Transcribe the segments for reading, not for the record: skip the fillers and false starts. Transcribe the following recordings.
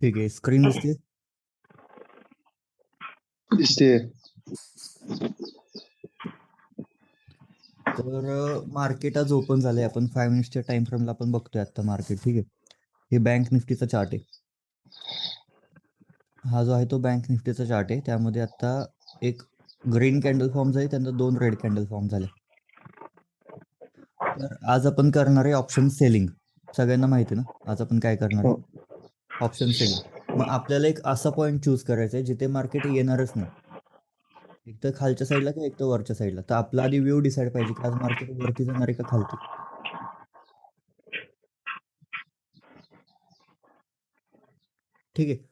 ठीक आहे. स्क्रीन दिसते? दिसते. तर मार्केट आज ओपन झालंय. आपण 5 मिनिट्सच्या टाइम फ्रेमला आपण बघतोय आता मार्केट. ठीक आहे. हे बँक निफ्टीचा चार्ट आहे. हा जो आहे तो बँक निफ्टीचा चार्ट आहे. त्यामध्ये आता एक ग्रीन कॅन्डल फॉर्म झाली, त्यानंतर 2 रेड कॅन्डल फॉर्म झाल्या. तर आज आपण करणार आहे ऑप्शन सेलिंग. सगळ्यांना माहिती आहे ना आज आपण काय करणार आहे? हो. Option selling. मग आपल्याला एक असा पॉईंट चूज करायचा आहे जिथे मार्केट येणारच नाही. एक तर खालच्या साईडला किंवा एक तर वरच्या साईडला. तर आपला आधी व्ह्यू डिसाईड पाहिजे की आज मार्केट वरती जाणार आहे का खालती. ठीक आहे.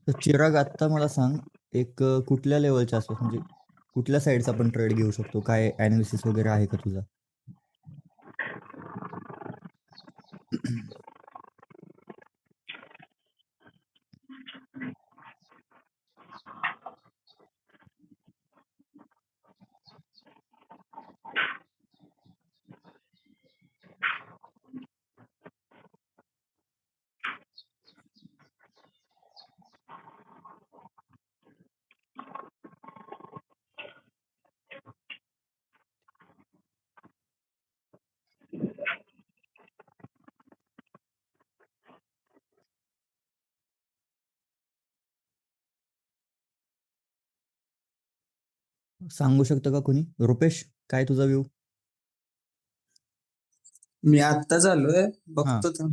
तर चिराग आत्ता मला सांग, एक कुठल्या लेवलच्या आसपास म्हणजे कुठल्या साईडचा आपण ट्रेड घेऊ शकतो? काय ॲनालिसिस वगैरे आहे का तुझा? सांगू शकतं का कोणी? रुपेश, काय तुझा व्ह्यू? मी आत्ता आलोय हां. बघतो थांब.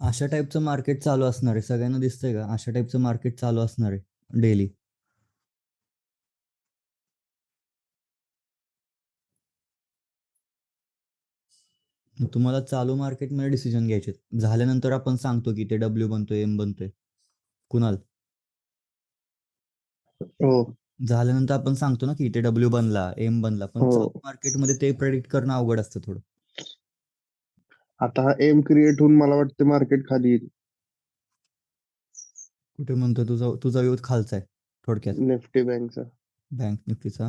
अशा टाईपचं मार्केट चालू असणार आहे. सगळ्यांना दिसतंय का? अशा टाईपचं मार्केट चालू असणार आहे डेली. तुम्हाला चालू मार्केटमध्ये डिसिजन घ्यायचे. झाल्यानंतर आपण सांगतो की ते डब्ल्यू बनतोय, एम बनतोय. कुणाल? हो. झाल्यानंतर आपण सांगतो ना की ते डब्ल्यू बनला, एम बनला. पण हो. चालू मार्केटमध्ये ते प्रेडिक्ट करणं अवघड असतं थोडं. आता हा एम क्रिएट होऊन मला वाटतं मार्केट खाली येईल. कुठे म्हणतोय? तुझा व्ह्यू खालचा आहे थोडक्यात. निफ्टी बँकचा. बँक निफ्टीचा.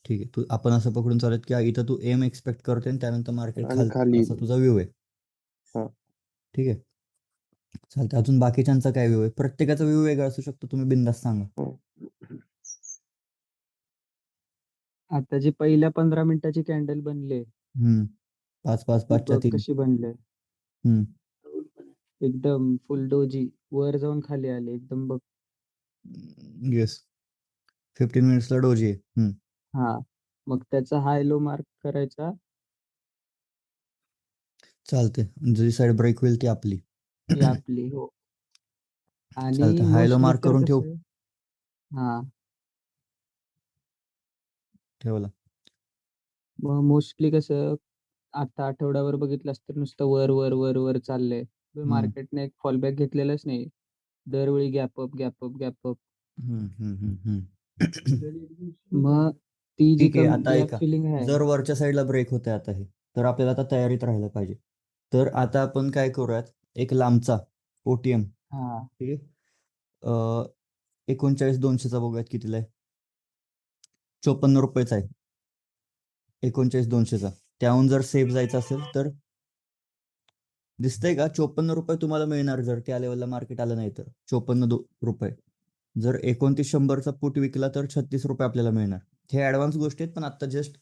ठीक आहे. आपण असं पकडून चालत की इथं तू एम एक्सपेक्ट करतोय आणि त्यानंतर मार्केट आणि खालती खाली असा येईल. तुझा व्ह्यू आहे. हा. ठीक आहे. चालतंय. अजून बाकीच्यांचा काय व्ह्यू आहे? प्रत्येकाचा व्ह्यू वेगळा असू शकतो. तुम्ही बिनधास्त सांगा. हो. आता जी पहिल्या 15 मिनिटाची कॅन्डल बनले 5 5 ती 5च्या बघ 3. कशी बनले. हं. एकदम फुल डोजी वर जाऊन खाली आले एकदम बघ. येस. 15 मिनिट्सला डोजी आहे. हा मग त्याचा हाय लो मार्क करायचा. चालतंय. जी साईड ब्रेक होईल ती आपली. ही आपली हो. आणि चालतंय. हाय लो मोस्टली मार्क तर करून ठेवू. कसं हा ठेवला. मग मोस्टली कसं आता आठवड्यावर बघितलंस तर नुसतं वर वर वर वर चाललंय. हम्म, मार्केटने एक फॉलबॅक घेतलेलाच नाही. दरवेळी gap up gap up gap up. हम्म, हम्म, हम्म, हम्म. मग ती जी ठीक आहे, आता गॅप ऐका. फिलिंग आहे. जर वरच्या साईडला ब्रेक होते आता हे, तर आपल्याला आता तयारीत राहायला पाहिजे. तर आता आपण काय करूयात, एक लांबचा ओटीएम, हा ठीक आहे, 39,200चा बघूयात कितीला आहे. 54 रुपयेचा आहे 39,200चा. त्याहून जर सेफ जायचं असेल तर दिसतंय का, 54 रुपये तुम्हाला मिळणार जर त्या लेवलला मार्केट आलं नाही तर. 54 रुपये. जर 29,100चा पुट विकला तर 36 रुपये आपल्याला मिळणार. हे ऍडव्हान्स गोष्टी आहेत, पण आता जस्ट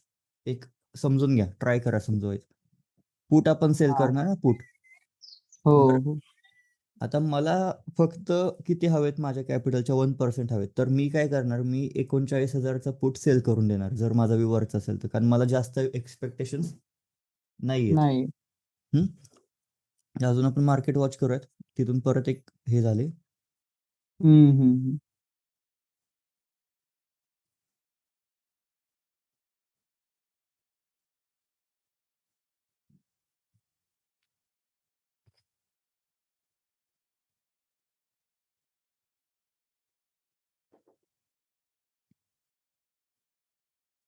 एक समजून घ्या, ट्राय करा समजवायचं. पुट आपण सेल हा. करणार ना, पुट. हो जर हो आता मला फक्त किती हवेत, माझ्या कॅपिटलच्या 1% हवेत, तर मी काय करणार, मी 39,000चा पुट सेल करून देणार जर माझा व्ह्यूवरचा असेल तर, कारण मला जास्त एक्सपेक्टेशन्स नाही आहेत. नाही. हम्म? अजून आपण मार्केट वॉच करूयात. तिथून परत एक हे झाले. हम्म.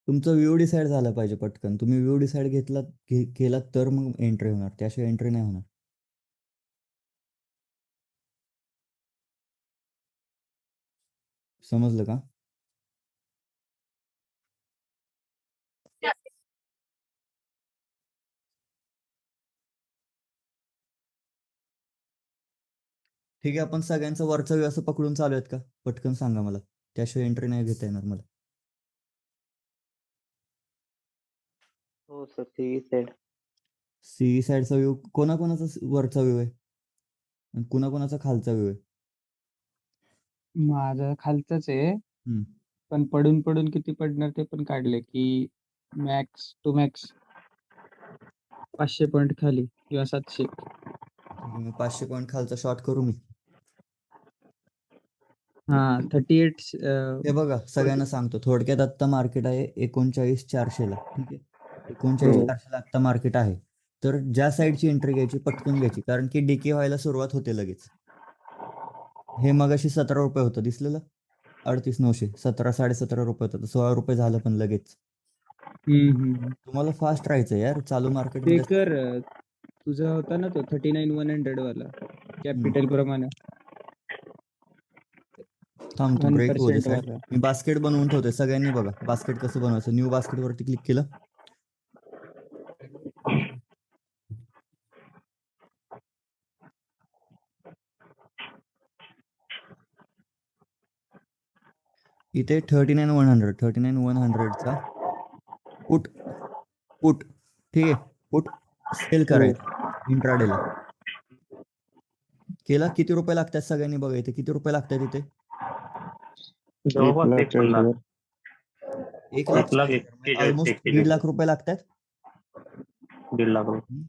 तुमचा व्ह्यू डिसाईड झाला पाहिजे पटकन. तुम्ही व्ह्यू डिसाईड केलात तर मग एंट्री होणार, त्याशिवाय एंट्री नाही होणार. समजलं का? ठीक आहे, आपण सगळ्यांचं वरचा व्यू असं पकडून चालू आहेत का? पटकन सांगा मला, त्याशिवाय एंट्री नाही घेता येणार मला. हो सर, सी साईड. सी साईडचा व्ह्यू कोणाकोणाचा वरचा व्ह्यू आहे आणि कुणाकोणाचा खालचा व्ह्यू आहे? माझं खालचंच आहे. हम्म. पण पडून पडून किती पडणार ते पण काढले की मॅक्स टू मॅक्स 500 पॉईंट खाली किंवा 700. ठीक आहे, मी 500 पॉईंट खालचा शॉर्ट करू मी. हा 38 हे बघा, सगळ्यांना सांगतो थोडक्यात, आत्ता मार्केट आहे 39,400ला. ठीक आहे, 39,400ला आत्ता मार्केट आहे. तर ज्या साईडची एंट्री घ्यायची पटकन घ्यायची, कारण की डीके व्हायला सुरुवात होते लगेच. हे मगाशी 17 रुपये होतं दिसलेलं, 38,900, 17, 17.5 रुपये होतं, 16 रुपये झालं पण लगेच. तुम्हाला फास्ट राहायचं यार, चालू ते मार्केटमध्ये. कर तुझा होता ना तो 39,100 वाला कॅपिटल प्रमाणे थांब, तू ब्रेक होऊ दे 1% साईड. वाला. मी बास्केट बनवून ठेवतोय, सगळ्यांनी बघा बास्केट कसं बनवायचं. न्यू बास्केट वरती क्लिक केलं. इथे 39,100चा पुट पुट ठीक आहे, पुट सेल करायचा इंट्राडेला. केला. किती रुपये लागतात सगळ्यांनी बघा, इथे किती रुपये लागतात इथे? 1,40,000. 1,40,000, ऑलमोस्ट 1.5 लाख रुपये लागतात. 1.5 लाख रुपये.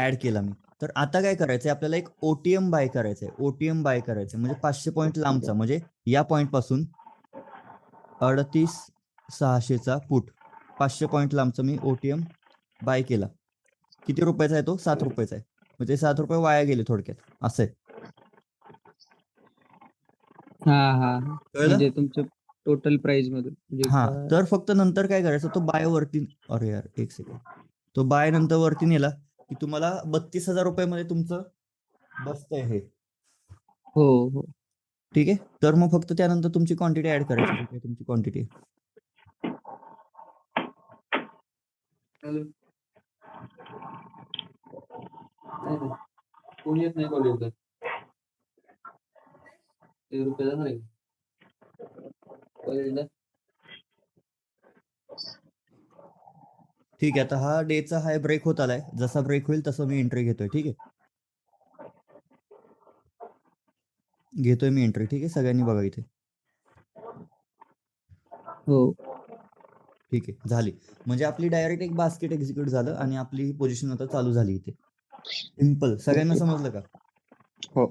ऍड केला मी. तर आता काय करायचंय आपल्याला, एक ओटीएम बाय करायचंय. ओटीएम बाय करायचंय म्हणजे 500 पॉईंट लांबचा, म्हणजे या पॉईंट पासून 38,600चा पुट 500 पॉईंट लांबचा मी ओटीएम बाय केला. किती रुपयाचा आहे तो? 7 रुपयाचा आहे. म्हणजे 7 रुपये वाया गेले थोडक्यात, असं आहे. हा कळलं? म्हणजे तुमच्या टोटल प्राइस मधून म्हणजे हा, तर फक्त नंतर काय करायचं, तो बाय वरती, अरे यार एक सेकंड, तो बाय नंतर वरती नेला की तुम्हाला 32,000 रुपयामध्ये तुमचं बसतंय हे. हो ठीक आहे, तर मग फक्त त्यानंतर तुमची क्वांटिटी ऍड करायची, जी काही तुमची क्वांटिटी आहे. कोणी येत नाही कॉलेजला. ठीक आहे, आता हा डेचा हाय ब्रेक होत आलाय. जसा ब्रेक होईल तसं मी एंट्री घेतोय. ठीक आहे, घेतोय मी एंट्री. ठीक आहे, सगळ्यांनी बघा इथे. हो ठीक आहे, झाली. म्हणजे आपली डायरेक्ट एक बास्केट एक्झिक्यूट झालं आणि आपली पोझिशन आता चालू झाली इथे. सिंपल. सगळ्यांना समजलं का? हो.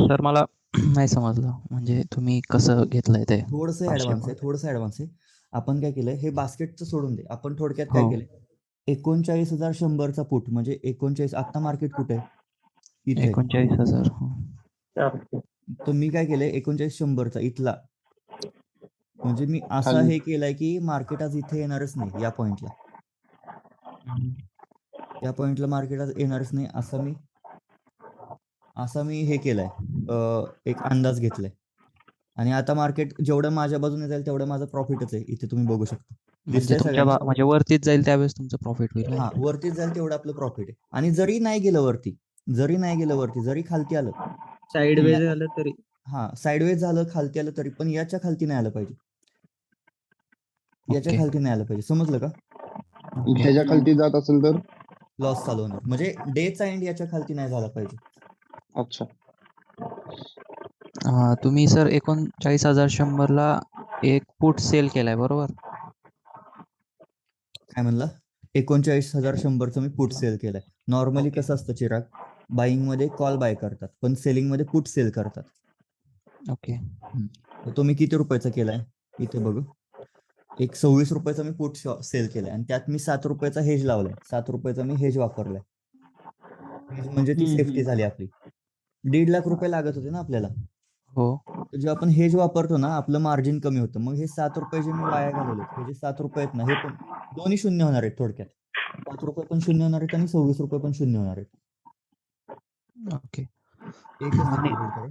सर मला नाही समजलं, म्हणजे तुम्ही कसं घेतलंय ते थोडंसं 500 ऍडव्हान्स आहे, point? थोडंसं ऍडव्हान्स आहे. आपण काय केलंय, हे बास्केटचं सोडून दे, आपण थोडक्यात काय हो. केलंय, 39,100चा पुट म्हणजे 39. आता मार्केट कुठे आहे? इथे. 39,000. हो. 400. तर मी काय केलंय, 39,100चा इथला, म्हणजे मी असा खाली. हे केलंय की मार्केट आज इथे येणारच नाही, या पॉइंटला. या पॉइंटला मार्केट आज येणारच नाही, असा मी हे केलंय, एक अंदाज घेतलाय. आणि आता मार्केट जेवढं माझ्या बाजूने जाईल तेवढं माझं प्रॉफिटच आहे. इथे तुम्ही बघू शकता, म्हणजे दिसतंय तुमच्या सगळ्यांना? म्हणजे वरतीच जाईल त्यावेळेस तुमचं प्रॉफिट होईल. हा, right? वरतीच जाईल तेवढं आपलं प्रॉफिट आहे. आणि जरी नाही गेलं वरती, जरी खालती आलं, साईडवेज या- झालं तरी हा, साईडवेज झालं, खालती आलं तरी पण याच्या खालती नाही आलं पाहिजे. याच्या ओके. खालती नाही आलं पाहिजे, समजलं का? ह्याच्या खालती जात असेल तर लॉस चालू होणार, म्हणजे डेचा एंड याच्या खालती नाही झाला पाहिजे. अच्छा. तुम्ही सर 39,100ला एक पुट सेल केलाय बरोबर? काय म्हणला? 39,100चं मी पुट सेल केलंय. Normally okay. कसं असतं चिराग, बाईंग मध्ये कॉल बाय करतात, पण सेलिंग मध्ये पुट सेल करतात. ओके. तर तो मी किती रुपयाचा केलाय इथे बघू. एक 26 रुपयाचा मी पुट सेल केलाय आणि त्यात मी 7 रुपयाचा हेज लावलाय. 7 रुपयाचा मी हेज वापरलाय. हेज म्हणजे ती सेफ्टी झाली आपली. 1.5 लाख रुपये लागत होते ना आपल्याला. हो. तर जेव्हा आपण हेज वापरतो ना, आपलं मार्जिन कमी होतं. मग हे 7 रुपये जे मी वाया घालवलेत, हे जे 7 रुपये आहेत ना, हे पण दोन्ही शून्य होणार आहेत थोडक्यात. 7 रुपये पण शून्य होणार आहेत आणि 26 रुपये पण शून्य होणार आहेत. ओके. एकच आणि मिनिट होल्ड करा.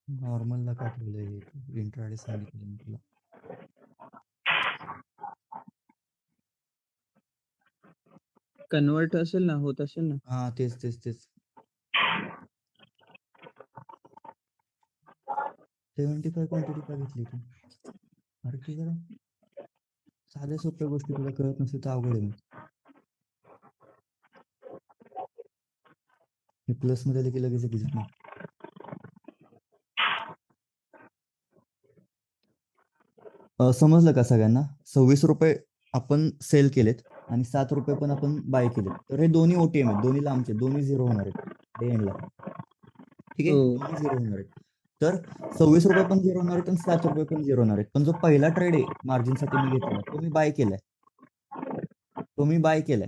नॉर्मलला का ठेवलंय? इंट्राडे सांगितलं मी तुला. कन्वर्ट असेल ना, होत असेल ना. हा, तेच. 75 क्वांटिटी का घेतली तू? अरे ते जरा साध्या सोप्या गोष्टी तुला कळत नसेल तर अवघड आहे मग. हे प्लस मध्ये आले की लगेच एक्झिट नाही. समजलं का सगळ्यांना? 26 रुपये आपण सेल केलेत आणि 7 रुपये पण आपण बाय केलेत. तर हे दोन्ही ओटीएम आहेत, दोन्ही लांबचे, दोन्ही झिरो होणार आहेत डे एंडला. ठीक आहे, हो. दोन्ही झिरो होणार आहेत. तर 26 रुपये पण झिरो होणार आहेत आणि 7 रुपये पण झिरो होणार आहेत. पण जो पहिला ट्रेड आहे मार्जिनसाठी मी घेतलेला, तो मी बाय केलाय,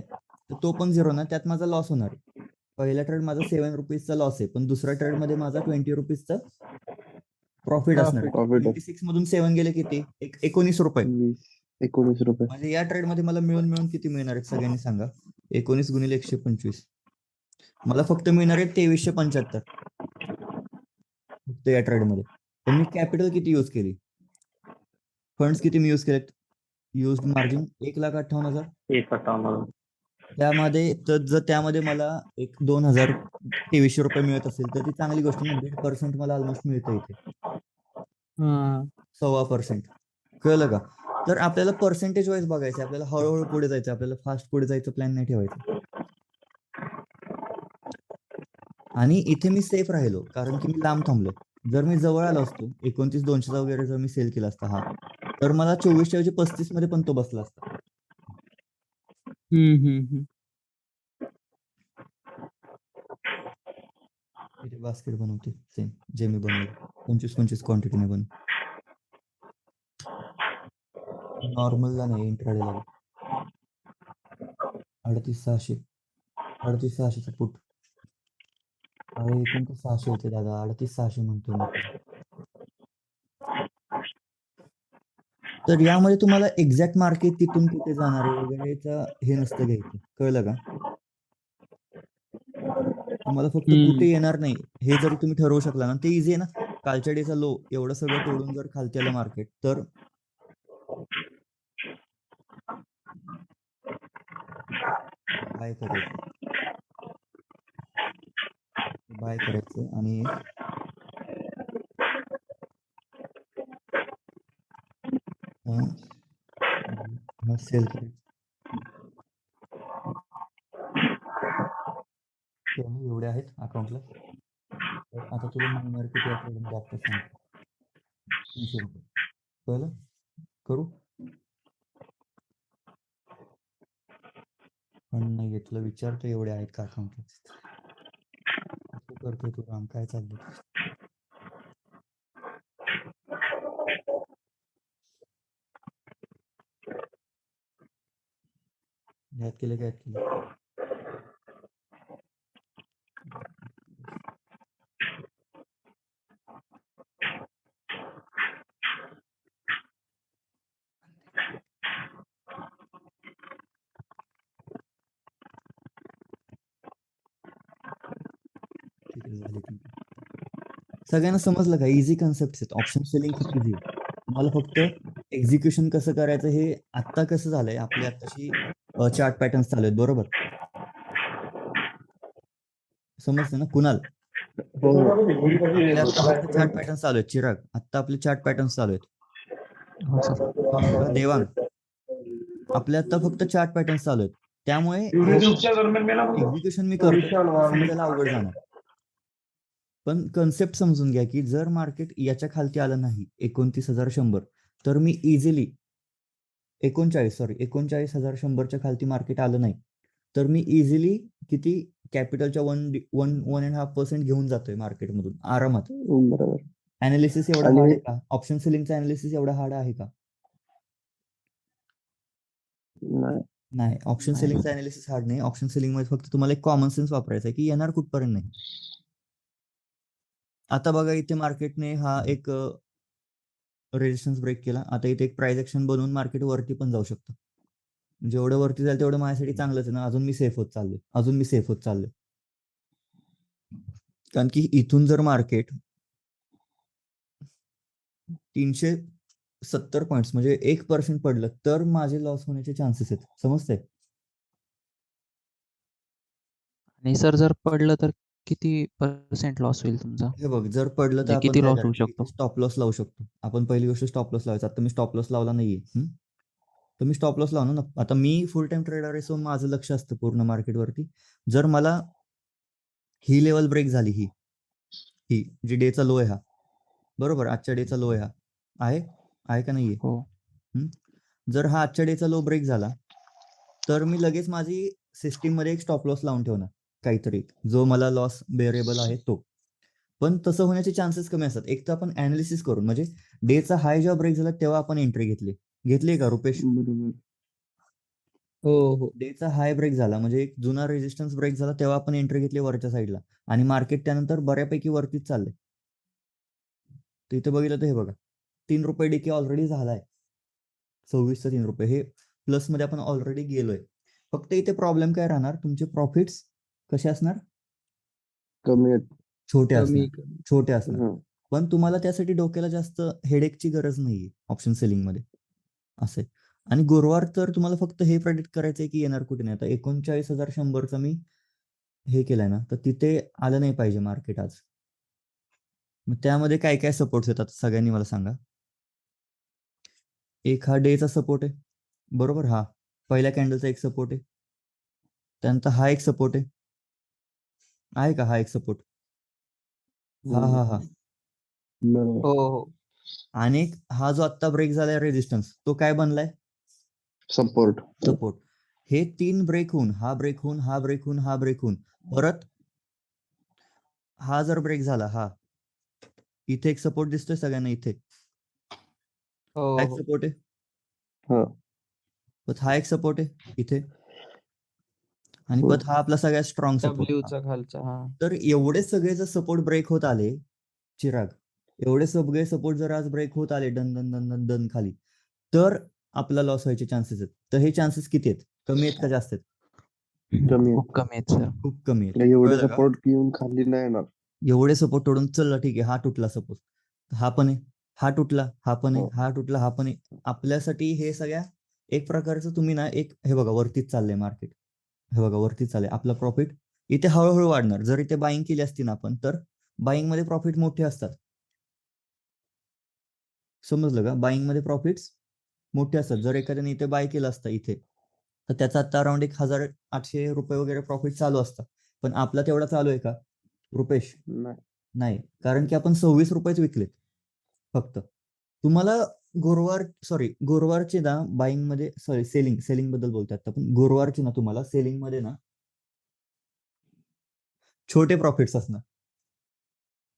तर तो पण झिरो होणार, त्यात माझा लॉस होणार आहे. पहिला ट्रेड माझा 7 रुपीजचा लॉस आहे, पण दुसऱ्या ट्रेड मध्ये माझा 20 रुपीजचा प्रॉफिट असणार आहे. प्रॉफिट 26 मधून 7 गेले किती? 19 रुपये. 19 रुपये. म्हणजे या ट्रेड मध्ये मला मिळून किती मिळणार आहेत सगळ्यांनी सांगा? 19 गुणिले 125. मला फक्त मिळणार आहे 2375 फक्त या ट्रेड मध्ये. पण मी कॅपिटल किती यूज केली? फंड्स किती मी यूज केलेत? Use margin 1,58,000. 1,58,000. त्यामध्ये मला एक 2,2300 रुपये मिळत असेल तर ती चांगली गोष्ट ना. 1.5% मला ऑलमोस्ट मिळतं इथे. हा. 1.25%. कळलं का? तर आपल्याला पर्सेंटेज वाईज बघायचं, आपल्याला हळूहळू पुढे जायचं, आपल्याला फास्ट पुढे जायचं प्लॅन नाही ठेवायचं. आणि इथे मी सेफ राहिलो कारण की मी लांब थांबलोय. जर मी जवळ आलो असतो, 29,200 वगैरे जर मी सेल केला असता हा, तर मला 24च्या ऐवजी 35 मध्ये पण तो बसला असता. इथे बास्केट बनवते सेम जे मी बनवलं, 25 क्वांटिटीने बनव. नॉर्मलला नाही, इंट्राडेला. 3,600. 3,600चा पुट. अरे एकूण तर 600 होते दादा, 3,600 म्हणतोय मी. तर यामध्ये तुम्हाला एक्झॅक्ट मार्केट तिथून कुठे जाणार आहे वगैरेचा हे नसतं घ्यायचं, कळलं का? तुम्हाला फक्त कुठे येणार नाही हे जरी तुम्ही ठरवू शकला ना, ते इझी आहे ना. कालच्या डेचा लो एवढं सगळं तोडून जर खालती आलं मार्केट, तर बाय करायचं आणि सेल करायचं. एवढे आहेत अकाउंटला. तर आता तुला मिळणार किती या trade मध्ये आता सांगतो. 300 रुपये. कळलं? करू? पण नाही तुला विचारतो एवढे आहेत का अकाउंटला. असं करतोय तू राम, काय चाललंय? यात केलं काय केलं? ठीक आहे, झाली ती. सगळ्यांना समजलं का? इझी कन्सेप्ट आहेत. ऑप्शन सेलिंग खूप इझी आहे. तुम्हाला फक्त एक्झिक्युशन कसं करायचं हे आत्ता कसं झालंय, आपली आत्ताशी चार्ट पॅटर्न्स चालू आहेत बरोबर. समजतं ना कुणाल? हो हो. आपले आता फक्त चार्ट पॅटर्न चालू आहेत. चिराग, आता आपले चार्ट पॅटर्न्स चालू आहेत. हो सर. समजलं का? देवांग, आपले आता फक्त चार्ट पॅटर्न्स चालू आहेत. त्यामुळे एक्झिक्युशन मी करतो समजायला अवघड जाणार. पण कन्सेप्ट समजून घ्या की जर मार्केट याच्या खालती आलं नाही 29,100, तर मी इझिली 39,100च्या खालती मार्केट आलं नाही तर मी इझिली किती कॅपिटलच्या 1.5% घेऊन जातोय मार्केटमधून आरामात. बरोबर. अनालिसिस एवढा आणि- हार्ड आहे का? ऑप्शन सेलिंगचा अनालिसिस एवढा हार्ड आहे का? नाही. नाही. ऑप्शन सेलिंगचा अनालिसिस हार्ड नाही. ऑप्शन सेलिंग मध्ये फक्त तुम्हाला एक कॉमन सेन्स वापरायचा आहे की येणार कुठपर्यंत नाही. आता बघा इथे मार्केटने हा एक रेजिस्टन्स ब्रेक केला. आता इथे एक प्राइस ऍक्शन बनवून मार्केट वरती पण जाऊ शकतं. जेवढं वरती जाईल तेवढं माझ्यासाठी चांगलंच आहे ना. अजून मी सेफ होत चाललोय. कारण की इथून जर मार्केट 370 पॉईंट्स म्हणजे 1% पडलं तर माझे लॉस होण्याचे चान्सेस आहेत. समजतंय? आणि सर जर पडलं तर किती % लॉस होईल तुमचा? हे बघ, जर पडलं तर म्हणजे आपण किती काय loss होऊ करायचं? शकतो? स्टॉप लॉस लावू शकतो. आपण पहिली गोष्ट स्टॉप लॉस लावायचा. आता मी स्टॉप लॉस लावला नाहीये. तर मी स्टॉप लॉस लावणार ना. आता मी फुल टाइम ट्रेडर आहे सो माझं लक्ष असतं पूर्ण मार्केटवरती. जर मला ही लेवल ब्रेक झाली, ही जी डेचा लो आहे हा बरोबर, आजच्या डेचा लो आहे हा आहे का नाहीये? हो. जर हा आजच्या डेचा लो ब्रेक झाला तर मी लगेच माझी सिस्टीम मध्ये एक स्टॉप लॉस लावून ठेवणार काहीतरी जो मला लॉस बेअरेबल आहे तो. पण तसं होण्याचे चान्सेस कमी असतात. एक तर आपण अनालिसिस करून म्हणजे डेचा हाय जेव्हा ब्रेक झाला तेव्हा आपण एंट्री घेतली का रुपेश? बरोबर. हो हो. डेचा हाय ब्रेक झाला म्हणजे एक जुना रेजिस्टन्स ब्रेक झाला तेव्हा आपण एंट्री घेतली वरच्या साईडला आणि मार्केट त्यानंतर बऱ्यापैकी वरतीच चाललंय. तर इथे बघितलं तर हे बघा 3 रुपये डीके ऑलरेडी झालाय. 26 3 रुपये हे प्लस मध्ये आपण ऑलरेडी गेलोय. फक्त इथे प्रॉब्लेम काय राहणार, तुमचे प्रॉफिट्स कसे असणार? कमी आहेत. छोटे कमी असणार. छोटे असणार. हं. पण तुम्हाला त्यासाठी डोक्याला जास्त हेडेकची गरज नाहीये ऑप्शन सेलिंग मध्ये असे. आणि गुरुवार तर तुम्हाला फक्त हे प्रेडिक्ट करायचंय की येणार कुठे नाही. आता 39,100चा मी हे केलंय ना तर तिथे आलं नाही पाहिजे मार्केट आज. मग त्यामध्ये काय काय सपोर्ट्स येतात सगळ्यांनी मला सांगा. एक हा डेचा सपोर्ट आहे बरोबर. हा पहिल्या कॅन्डलचा एक सपोर्ट आहे. त्यानंतर हा एक सपोर्ट आहे का? हा एक सपोर्ट हा बरोबर. हो हो. आणि हा जो आता ब्रेक झालाय रेजिस्टन्स तो काय बनलाय? सपोर्ट. सपोर्ट. हे 3 ब्रेक होऊन हा ब्रेक होऊन परत हा जर ब्रेक झाला इथे एक सपोर्ट दिसतोय सगळ्यांना इथे. हो हा एक हो. सपोर्ट आहे. हा. परत हा एक सपोर्ट आहे इथे आणि हो. परत हा आपला सगळ्यात स्ट्रॉंग सपोर्ट. डब्ल्यूचा खालचा हा. तर एवढे सगळे जर सपोर्ट ब्रेक होत आले चिराग, एवढे सगळे सपोर्ट जर आज ब्रेक होत आले done done done done done खाली तर आपला लॉस व्हायचे चान्सेस आहेत. तर हे चान्सेस किती आहेत? कमी आहेत का जास्त आहेत? कमी आहेत. खूप कमी आहेत सर. खूप कमी आहेत. एवढे कळलं का? सपोर्ट घेऊन खाली नाही येणार. एवढे सपोर्ट तोडून चल ठीक आहे हा तुटला सपोज, हा पण आहे, हा तुटला, हा पण आहे, हो. हा तुटला, हा पण आहे. आपल्यासाठी हे सगळ्या एक प्रकारचं तुम्ही ना एक हे बघा वरतीच चाललंय मार्केट. हे बघा वरतीच चाललंय. आपला प्रॉफिट इथे हळूहळू वाढणार. जर इथे बाईंग केली असती ना आपण तर बाईंग मध्ये प्रॉफिट मोठे असतात. समजलं का? बाईंग मध्ये प्रॉफिट्स मोठे असतात. जर एखाद्याने इथे बाय केलं असतं इथे तर त्याचा आता अराउंड 1,800 रुपये वगैरे प्रॉफिट चालू असतं. पण आपला तेवढा चालू आहे का रुपेश? नाही. नाही, कारण की आपण 26 रुपयेच विकलेत फक्त. तुम्हाला गुरुवारची ना बाईंग मध्ये, सॉरी सेलिंग बद्दल बोलतात आपण, गुरुवारची ना तुम्हाला सेलिंग मध्ये ना छोटे प्रॉफिट्स असणार.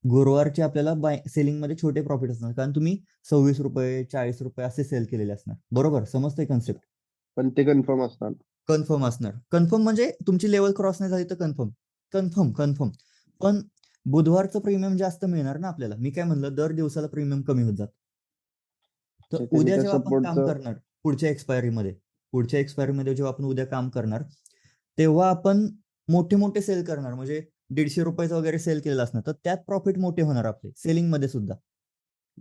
गुरुवारचे आपल्याला सेलिंग मध्ये छोटे प्रॉफिट असणार, कारण तुम्ही 26 रुपये 40 रुपये असे सेल केलेले असणार. बरोबर, समजतंय कन्सेप्ट? पण ते कन्फर्म असतात. कन्फर्म असणार. कन्फर्म म्हणजे तुमची लेवल क्रॉस नाही झाली तर कन्फर्म. पण बुधवारचं प्रीमियम जास्त मिळणार ना आपल्याला. मी काय म्हणलं, दर दिवसाला प्रीमियम कमी होत जात. तर त्याच्या उद्या त्या जेव्हा आपण काम सपोर्टचं करणार पुढच्या एक्सपायरी मध्ये जेव्हा आपण उद्या काम करणार, तेव्हा आपण मोठे मोठे सेल करणार. म्हणजे 150 रुपयाचं वगैरे सेल केलेलं असणार, तर त्यात प्रॉफिट मोठे होणार आपले सेलिंग मध्ये सुद्धा.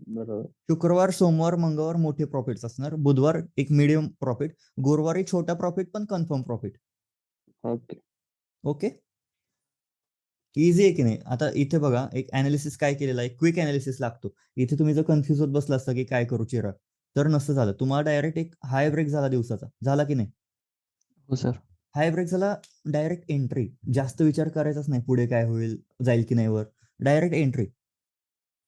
बरोबर. शुक्रवार, सोमवार, मंगळवार मोठे प्रॉफिट्स असणार. बुधवार एक मिडियम प्रॉफिट. गुरुवारी छोटा प्रॉफिट पण confirm profit. Okay. Okay, easy आहे की नाही? आता इथे बघा, एक अनालिसिस काय केलेला आहे, क्विक अनालिसिस लागतो. इथे तुम्ही जर कन्फ्युज होत बसला असता की काय करू चिराग, तर नसतं झालं. तुम्हाला डायरेक्ट एक हाय ब्रेक झाला दिवसाचा, झाला की नाही? हो सर. हाय ब्रेक झाला, डायरेक्ट एंट्री. जास्त विचार करायचाच नाही पुढे काय होईल, जाईल की नाही वर. डायरेक्ट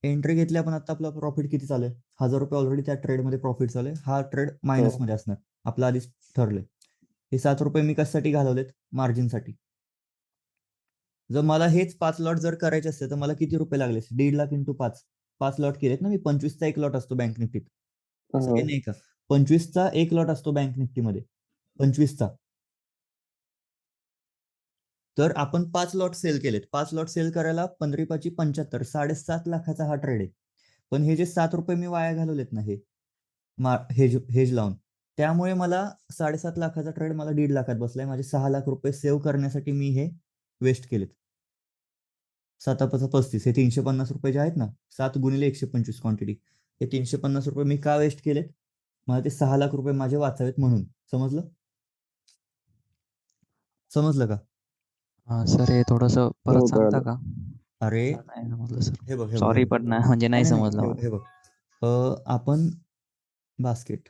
एंट्री घेतली आपण. आता आपला प्रॉफिट किती चालू आहे? 1000 रुपये ऑलरेडी त्या ट्रेडमध्ये प्रॉफिट चालू आहे. हा ट्रेड मायनस मध्ये असणार, आपला आधीच ठरलंय. हे 7 रुपये मी कशासाठी घालवलेत? मार्जिनसाठी. जर मला हेच 5 लॉट जर करायचे असते तर मला किती रुपये लागले? 1.5 लाख इंटू 5 लॉट केलेत ना मी. 25चा एक लॉट असतो बँक निफ्टीत, असं काही नाही का? 25चा एक लॉट असतो बँक निफ्टीमध्ये, 25चा. तर आपण 5 लॉट सेल केलेत. 5 लॉट सेल करायला 15 75, 7.5 लाखाचा हा ट्रेड आहे. पण हे जे 7 रुपये मी वाया घालवलेत ना, हे हेज लावून, त्यामुळे मला 7.5 लाखाचा ट्रेड मला 1.5 लाखात बसलाय. माझे 6 लाख रुपये सेव्ह करण्यासाठी मी हे वेस्ट केलेत. 7×5 = 35, हे 350 रुपये जे आहेत ना, 7 गुणिले 125 क्वांटिटी, हे 350 रुपये मी का वेस्ट केलेत? मला ते 6 लाख रुपये माझे वाचावेत म्हणून. समजलं का? हा सर, हे थोडंसं परत हो, सांगता कळलं. का? अरे नाही समजलं सर. हे बघ, सॉरी, पण नाही म्हणजे नाही समजलं मला. हे बघ, आपण बास्केट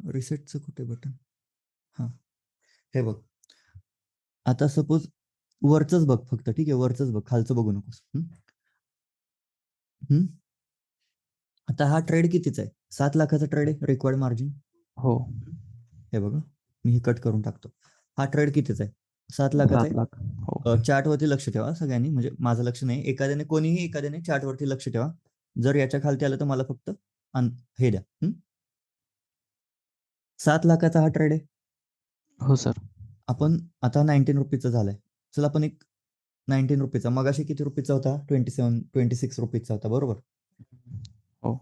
रिसेटचं कुठे बटन? हा, हे बघ. आता सपोज वरचंच बघ फक्त, ठीक आहे? वरचंच बघ, खालचं बघू नकोस. आता हा ट्रेड कितीचा आहे? 7 लाखाचा ट्रेड आहे, रिक्वायर्ड मार्जिन. हो, हे बघा, मी हे कट करून टाकतो. हा ट्रेड कितीचा आहे? 7 लाखाचा 7 आहे. लाख. हो. चार्टवरती लक्ष ठेवा सगळ्यांनी, म्हणजे माझं लक्ष नाही, कोणीही एखाद्याने चार्टवरती लक्ष ठेवा. जर याच्या खालती आलं तर मला फक्त हे द्या. 7 लाखाचा हा ट्रेड आहे. हो सर. आपण आता 19 रुपीजचा झालाय. चल आपण एक 19 रुपीजचा, मगाशी किती रुपीजचा होता? 26 रुपीजचा होता, बरोबर? हो.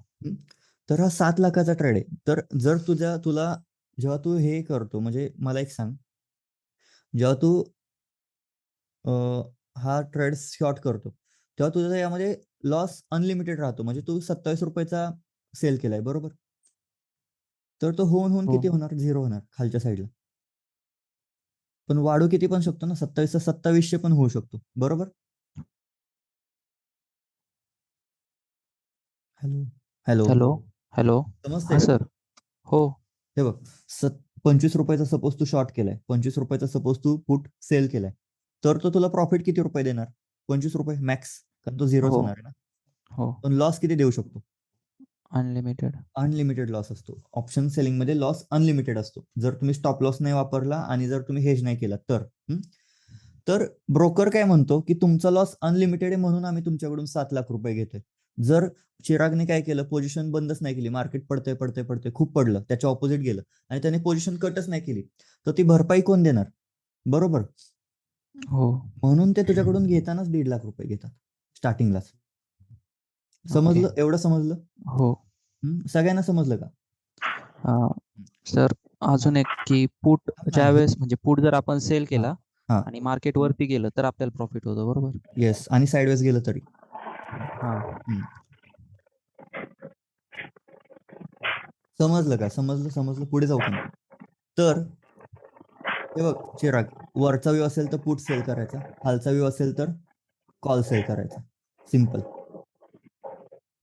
तर हा 7 लाखाचा ट्रेड आहे. तर जर तुला जेव्हा तू हे करतो, म्हणजे मला एक सांग, जेव्हा तू हा ट्रेड शॉर्ट करतो तेव्हा तुझा यामध्ये लॉस अनलिमिटेड राहतो. म्हणजे तू 27 रुपयाचा सेल केलाय, बरोबर? तर तो होऊन हो. किती होणार? 0 होणार खालच्या साईडला. पण वाढू किती पण शकतो ना, 27चा 2700 पण होऊ शकतो, बरोबर? Hello hello hello. हॅलो. समजतंय हा का सर. तुला? हो. हे बघ, 25 रुपयाचा सपोज तू शॉर्ट केलाय, 25 रुपयाचा सपोज तू पुट सेल केलाय, तर तो तुला प्रॉफिट किती रुपये देणार? 25 रुपये मॅक्स, कारण तो झिरोच हो. होणार आहे ना. हो. पण लॉस किती देऊ शकतो? अनलिमिटेड. अनलिमिटेड लॉस असतो. ऑप्शन सेलिंग मध्ये लॉस अनलिमिटेड असतो, जर तुम्ही स्टॉप लॉस नाही वापरला आणि जर तुम्ही हेज नाही केला तर. तर ब्रोकर काय म्हणतो की तुमचा लॉस अनलिमिटेड आहे, म्हणून आम्ही तुमच्याकडून 7 लाख रुपये घेतोय. जर चिरागने काय केलं, पोझिशन बंदच नाही केली, मार्केट पडतंय खूप पडलं, त्याच्या ऑपोजिट गेलं आणि त्याने पोझिशन कटच नाही केली, तर ती भरपाई कोण देणार? बरोबर. हो. म्हणून ते तुझ्याकडून घेतानाच 1.5 लाख रुपये घेतात स्टार्टिंगलाच. ओके. समजलं? एवढं समजलं? हो. सगळ्यांना समजलं का? सर, अजून एक की पुट ज्या वेळेस म्हणजे पुट जर आपण सेल केला हा, आणि मार्केट वरती गेलं तर आपल्याला प्रॉफिट होतं, बरोबर? येस. आणि साइडवेज गेलं तरी. हा. समजलं का? समजलं. पुढे जाऊ का? तर हे बघ चिराग, वरचा व्यू असेल तर पुट सेल करायचा, खालचा व्यू असेल तर कॉल सेल करायचा. सिंपल,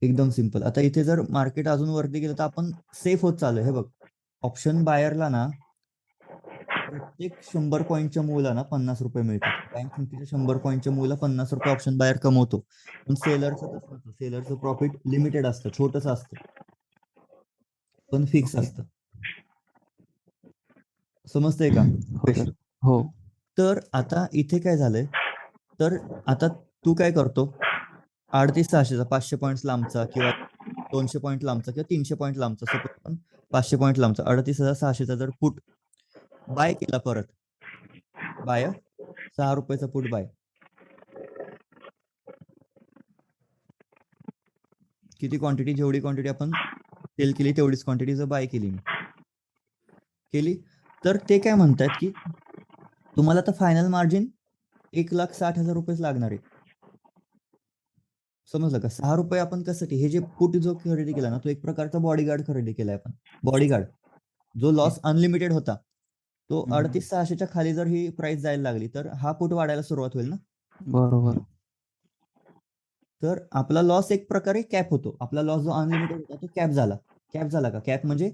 एकदम सिंपल. आता इथे जर मार्केट अजून वरती गेलं तर आपण सेफ होत चालू. हे बघ, ऑप्शन बायरला ना प्रत्येक 100 पॉईंटच्या मुला ना 50 रुपये मिळतात. बँक निफ्टीच्या 100 पॉईंटच्या मुला 50 रुपये ऑप्शन बायर कमवतो. पण सेलरचं तसं नसतं. सेलरचं प्रॉफिट लिमिटेड असतं, छोटंसं असतं, पण फिक्स ओके. असतं. समजतंय का हो पेश? सर. हो. तर आता इथे काय झालंय, तर आता तू काय करतो, 3800-600चा 500 पॉईंट लांबचा किंवा 200 पॉईंट लांबचा किंवा 300 पॉईंट लांबचा, सपोज पण 500 पॉईंट लांबचा 38,600चा जर पुट बाय केला, परत बाय 6 रुपयाचा पुट बाय, किती क्वांटिटी, जेवढी क्वांटिटी आपण सेल केली तेवढीच क्वांटिटी जर बाय केली केली, तर ते काय म्हणतात की तुम्हाला आता फायनल मार्जिन 1,60,000 रुपयेच लागणार आहे. समजलं का? 6 रुपये आपण कशासाठी, हे जे पुट जो खरेदी केला ना, तो एक प्रकारचा बॉडीगार्ड खरेदी केलाय आपण. बॉडीगार्ड जो लॉस अनलिमिटेड होता, तो 38,600च्या खाली जर ही प्राइस जायला लागली तर हा पुट वाढायला सुरुवात होईल ना. बरोबर. तर आपला लॉस एक प्रकारे कॅप होतो. आपला लॉस जो अनलिमिटेड होता तो कॅप झाला. कॅप झाला का? कॅप म्हणजे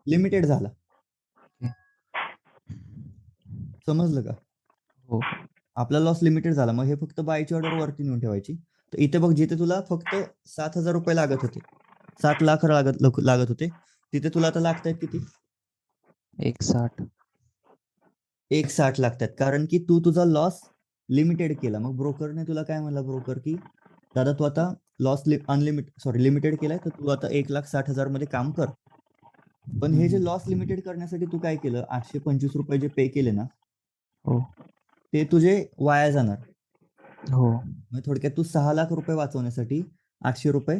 लिमिटेड झाला. समजलं का? हो. आपला लॉस लिमिटेड झाला. मग हे फक्त बायची ऑर्डर वरती नेऊन ठेवायची. तर इथे बघ, जिथे तुला फक्त 7,000 रुपये लागत होते, 7 लाख लागत होते, तिथे तुला आता लागतायत किती? 1.60. 1,60 लागतात. कारण की तू तुझा लॉस लिमिटेड केला. मग ब्रोकरने तुला काय म्हणलं, ब्रोकर की दादा तू आता लॉस लिमिटेड केलाय, तर तू आता 1,60,000 मध्ये काम कर. पण हे जे लॉस लिमिटेड करण्यासाठी तू काय केलं, 825 रुपये जे पे केले ना, हो. ते तुझे वाया जाणार. हो. मग थोडक्यात तू 6 लाख रुपये वाचवण्यासाठी 800 रुपये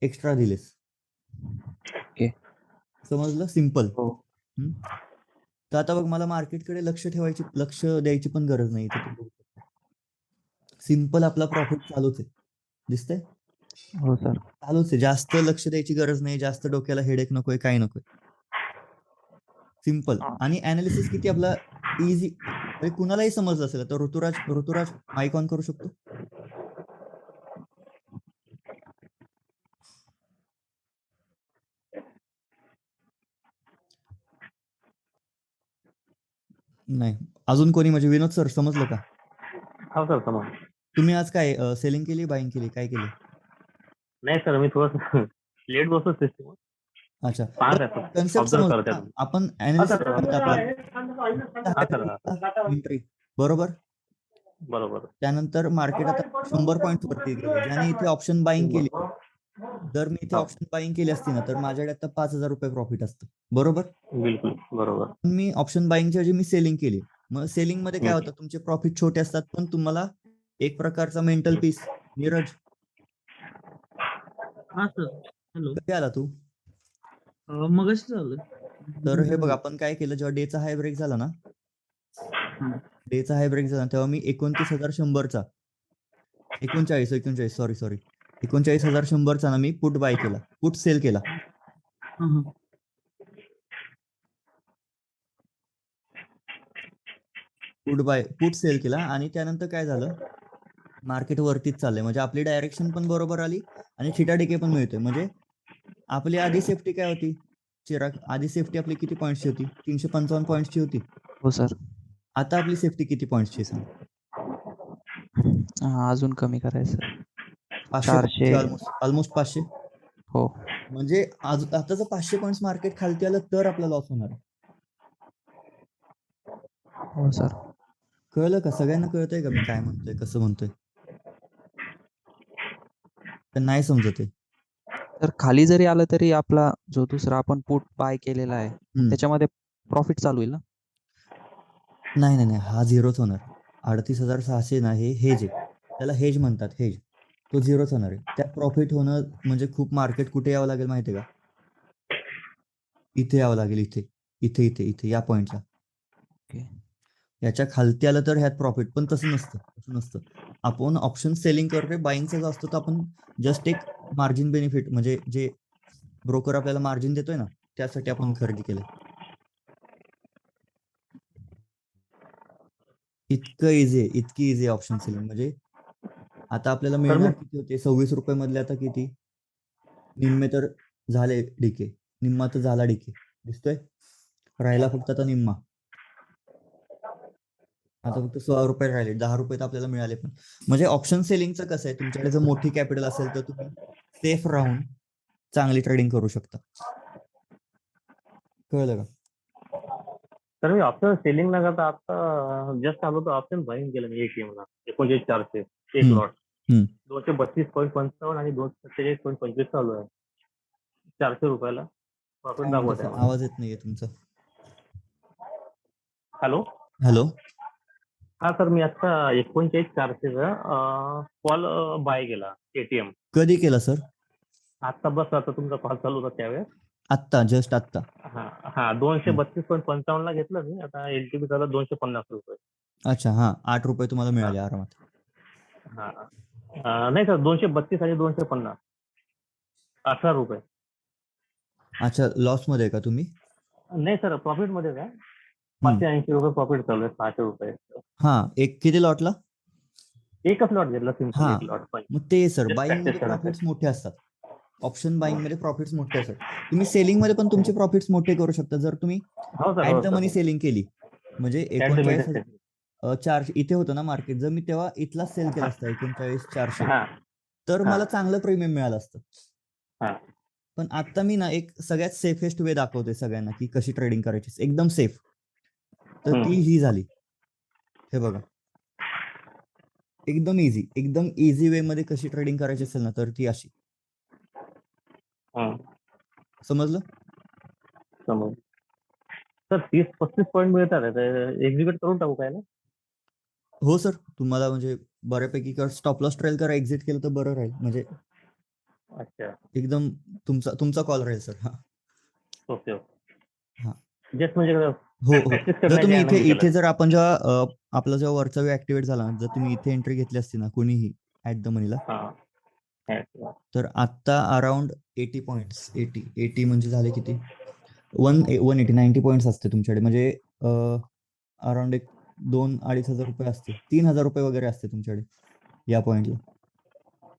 एक्स्ट्रा दिलेस. ओके. समजलं? सिंपल. हो. तर आता बघ, मला मार्केटकडे लक्ष द्यायची पण गरज नाही. सिंपल आपला प्रॉफिट चालूच आहे. दिसतंय? हो सर. चालूच आहे. जास्त लक्ष द्यायची गरज नाही, जास्त डोक्याला हेडेक नकोय, काही नकोय. सिंपल. आणि अनालिसिस किती आपला इझी, कुणालाही समजलं असेल. तर ऋतुराज माईक ऑन करू शकतो? नाही. अजून कोणी? म्हणजे विनोद सर, समजलं का? हो सर, समज. तुम्ही आज काय सेलिंग केली, बाईंग केली, काय केली? नाही सर, मी थोडंसं लेट बसलो सिस्टम. अच्छा, पाहत आहे सर, कन्सेप्ट ऑब्झर्व समजला करत ना? आहे. आपण हा अनालिसिस सर. हा सर. एंट्री, बरोबर. बरोबर. त्यानंतर मार्केट आता 100 पॉईंट वरती गेले. ज्याने इथे ऑप्शन बाईंग केली, जर मी इथे ऑप्शन बाईंग केली असती ना, तर माझ्याकडे आता 5,000 रुपये प्रॉफिट असतं, बरोबर. बिलकुल बरोबर. पण मी ऑप्शन बाईंगच्या ऐवजी मी सेलिंग केली. मग सेलिंग मध्ये काय होतं, तुमचे प्रॉफिट छोटे असतात, पण तुम्हाला एक प्रकारचा मेंटल पीस. नीरज, हा सर. हॅलो. कधी आला तू? मगाशी झालं. तर हे बघ, आपण काय केलं, जेव्हा डेचा हाय ब्रेक झाला ना, डेचा हाय ब्रेक झाला तेव्हा मी 29,100चा 39,100चा ना मी पुट बाय केला, पुट सेल केला. पुट सेल केला. आणि त्यानंतर काय झालं, मार्केट वरतीच चाललंय, म्हणजे आपली डायरेक्शन पण बरोबर आली आणि थिटा डिके पण मिळतोय. म्हणजे आपली आधी सेफ्टी काय होती चिराग? आधी सेफ्टी आपली किती पॉईंट्सची होती? 355 पॉईंट्सची होती. हो सर. आता आपली सेफ्टी किती पॉईंट्सची सांग? अजून कमी करायचं. 500, 400. ऑलमोस्ट 500. हो. म्हणजे आता जर 500 पॉईंट्स मार्केट खालती आलं तर आपला लॉस होणार आहे. हो सर. कळलं का? सगळ्यांना कळतंय का मी काय म्हणतोय, कसं म्हणतोय? तर नाही समजत आहे. तर खाली जरी आलं तरी आपला जो दुसरा आपण पुट बाय केलेला आहे त्याच्यामध्ये प्रॉफिट चालू होईल ना? नाही नाही नाही, हा झिरोच होणार. 38,600 ना, हे हेज आहे, त्याला हेज म्हणतात, हेज. तो झिरोच होणार आहे. त्यात प्रॉफिट होणं म्हणजे खूप मार्केट कुठे यावं लागेल माहितीये का? इथे यावं लागेल, इथे इथे इथे इथे या पॉइंटला. याच्या खालती आलं तर ह्यात प्रॉफिट, पण तसं नसतं. आपण ऑप्शन सेलिंग करतोय, बाईंगचा जो असतो तो आपण जस्ट एक मार्जिन बेनिफिट, म्हणजे जे ब्रोकर आपल्याला मार्जिन देतोय ना, त्यासाठी आपण खरेदी केलंय. इतकी इझी ऑप्शन सेलिंग. म्हणजे आता आपल्याला मिळणार किती होते? 26 रुपये मधले आता किती? निम्मे तर झाले डीके, निम्मा तर झाला डीके, दिसतोय. राहिला फक्त आता निम्मा. आता फक्त 16 रुपये राहिले, 10 रुपये तर आपल्याला मिळाले पण. म्हणजे ऑप्शन सेलिंगचं कसं आहे, तुमच्याकडे जर मोठी कॅपिटल असेल तर तुम्ही सेफ राहून चांगली ट्रेडिंग करू शकता. कळलं का? तर मी ऑप्शन सेलिंग न करता आता जस्ट आलो तर ऑप्शन बाईंग केलं मी ATM ला 49,400 एक हम्म, लॉट हम्म. 232.55 आणि 247.25 चालू आहे. 400 रुपयाला प्रॉफिट काय दाखवत म्हणता आहे सर? मला. आवाज येत नाहीये तुमचा. हॅलो. हा सर, मी आता 49,400 कॉल बाय केला ATM. कधी केला सर? आता बस आता तुमचा कॉल चालू होता त्यावेळेस. आत्ता, जस्ट आत्ता? हा 232.55 ला घेतलं मी. आता LTV झाला 250 रुपये. अच्छा, हा. 8 रुपये तुम्हाला मिळाले आरामात. हा नाही सर, 232 आणि 250 18 रुपये. अच्छा, लॉस मध्ये आहे का तुम्ही? नाही सर, प्रॉफिट मध्ये काय 580 रुपये प्रॉफिट चालू आहे. 600 रुपये. हा, एक किती लॉटला? एकच लॉट घेतला, सिम्पल हा, एक लॉट. पण मग ते सर Just बाईंग मध्ये practice करायचं. प्रॉफिट्स मोठे असतात. ऑप्शन बाईंग मध्ये प्रॉफिट्स मोठे असतात. तुम्ही सेलिंग मध्ये पण तुमचे प्रॉफिट्स मोठे करू शकता जर तुम्ही हो sir, at the money selling केली. म्हणजे 49,400 इथे होतं ना मार्केट, जर मी तेव्हा इथलाच सेल केला असता 49,400, हा तर हा. मला चांगलं प्रीमियम मिळालं असतं. हा. पण आता मी ना एक सगळ्यात सेफेस्ट वे दाखवते सगळ्यांना की कशी ट्रेडिंग करायची, एकदम सेफ. तर ती ही झाली. हे बघा, एकदम इझी वे मध्ये कशी ट्रेडिंग करायची असेल ना, तर ती अशी. समजलं? समज सर, 30-35 पॉईंट मिळतात. एक्झिक्यूट करून टाकू काय ना? हो सर, तुम्हाला म्हणजे बऱ्यापैकी स्टॉप लॉस ट्रेल करा, एक्झिट केलं तर बरं राहील. म्हणजे अच्छा, एकदम तुमचा कॉल राहील सर. हा, ओके हा. जस्ट म्हणजे हो. प्रॅक्टिस जर तुम्ही करण्याची इथे जर आपण आपला जेव्हा वरचा व्यू ऍक्टिव्हेट झाला, जर तुम्ही इथे एंट्री घेतली असती ना कोणीही ऍट द मनीला, तर आता अराउंड 80 पॉईंट्स, 80 म्हणजे झाले किती, 180 90 पॉईंट्स असते तुमच्याकडे. म्हणजे अराउंड एक 2-2.5 हजार रुपये असते, 3,000 रुपये वगैरे असते तुमच्याकडे या पॉईंटला.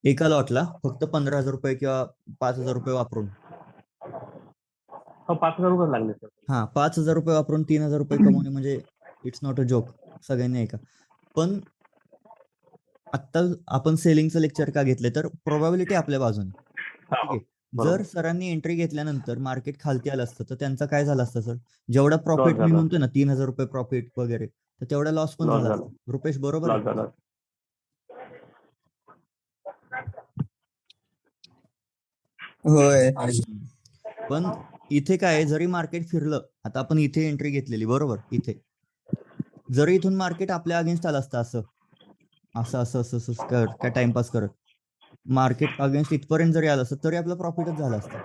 एका लॉटला फक्त 15,000 रुपये किंवा 5,000 रुपये वापरून. हो, 5,000 रुपये लागले सर. हा, 5,000 रुपये वापरून 3,000 रुपये कमवणे म्हणजे इट्स नॉट अ जोक. सगळ्यांनी ऐका. पण आता आपण सेलिंगचं लेक्चर का घेतले, तर प्रोबॅबिलिटी आपल्या बाजूने. ठीक आहे. जर सरांनी एंट्री घेतल्यानंतर मार्केट खालती आलं असतं तर त्यांचं काय झालं असतं सर? जेवढा प्रॉफिट मी म्हणतो ना 3,000 रुपये प्रॉफिट वगैरे, तर तेवढा लॉस पण झाला असता. रुपेश, बरोबर आहे? होय. पण इथे काय आहे, जरी मार्केट फिरलं, आता आपण इथे एंट्री घेतलेली बरोबर, इथे जरी इथून मार्केट आपल्या अगेन्स्ट आलं असतं, असं काय टाइमपास करत मार्केट अगेन्स्ट इथपर्यंत जरी आलं असतं तरी आपलं प्रॉफिटच झालं असतं.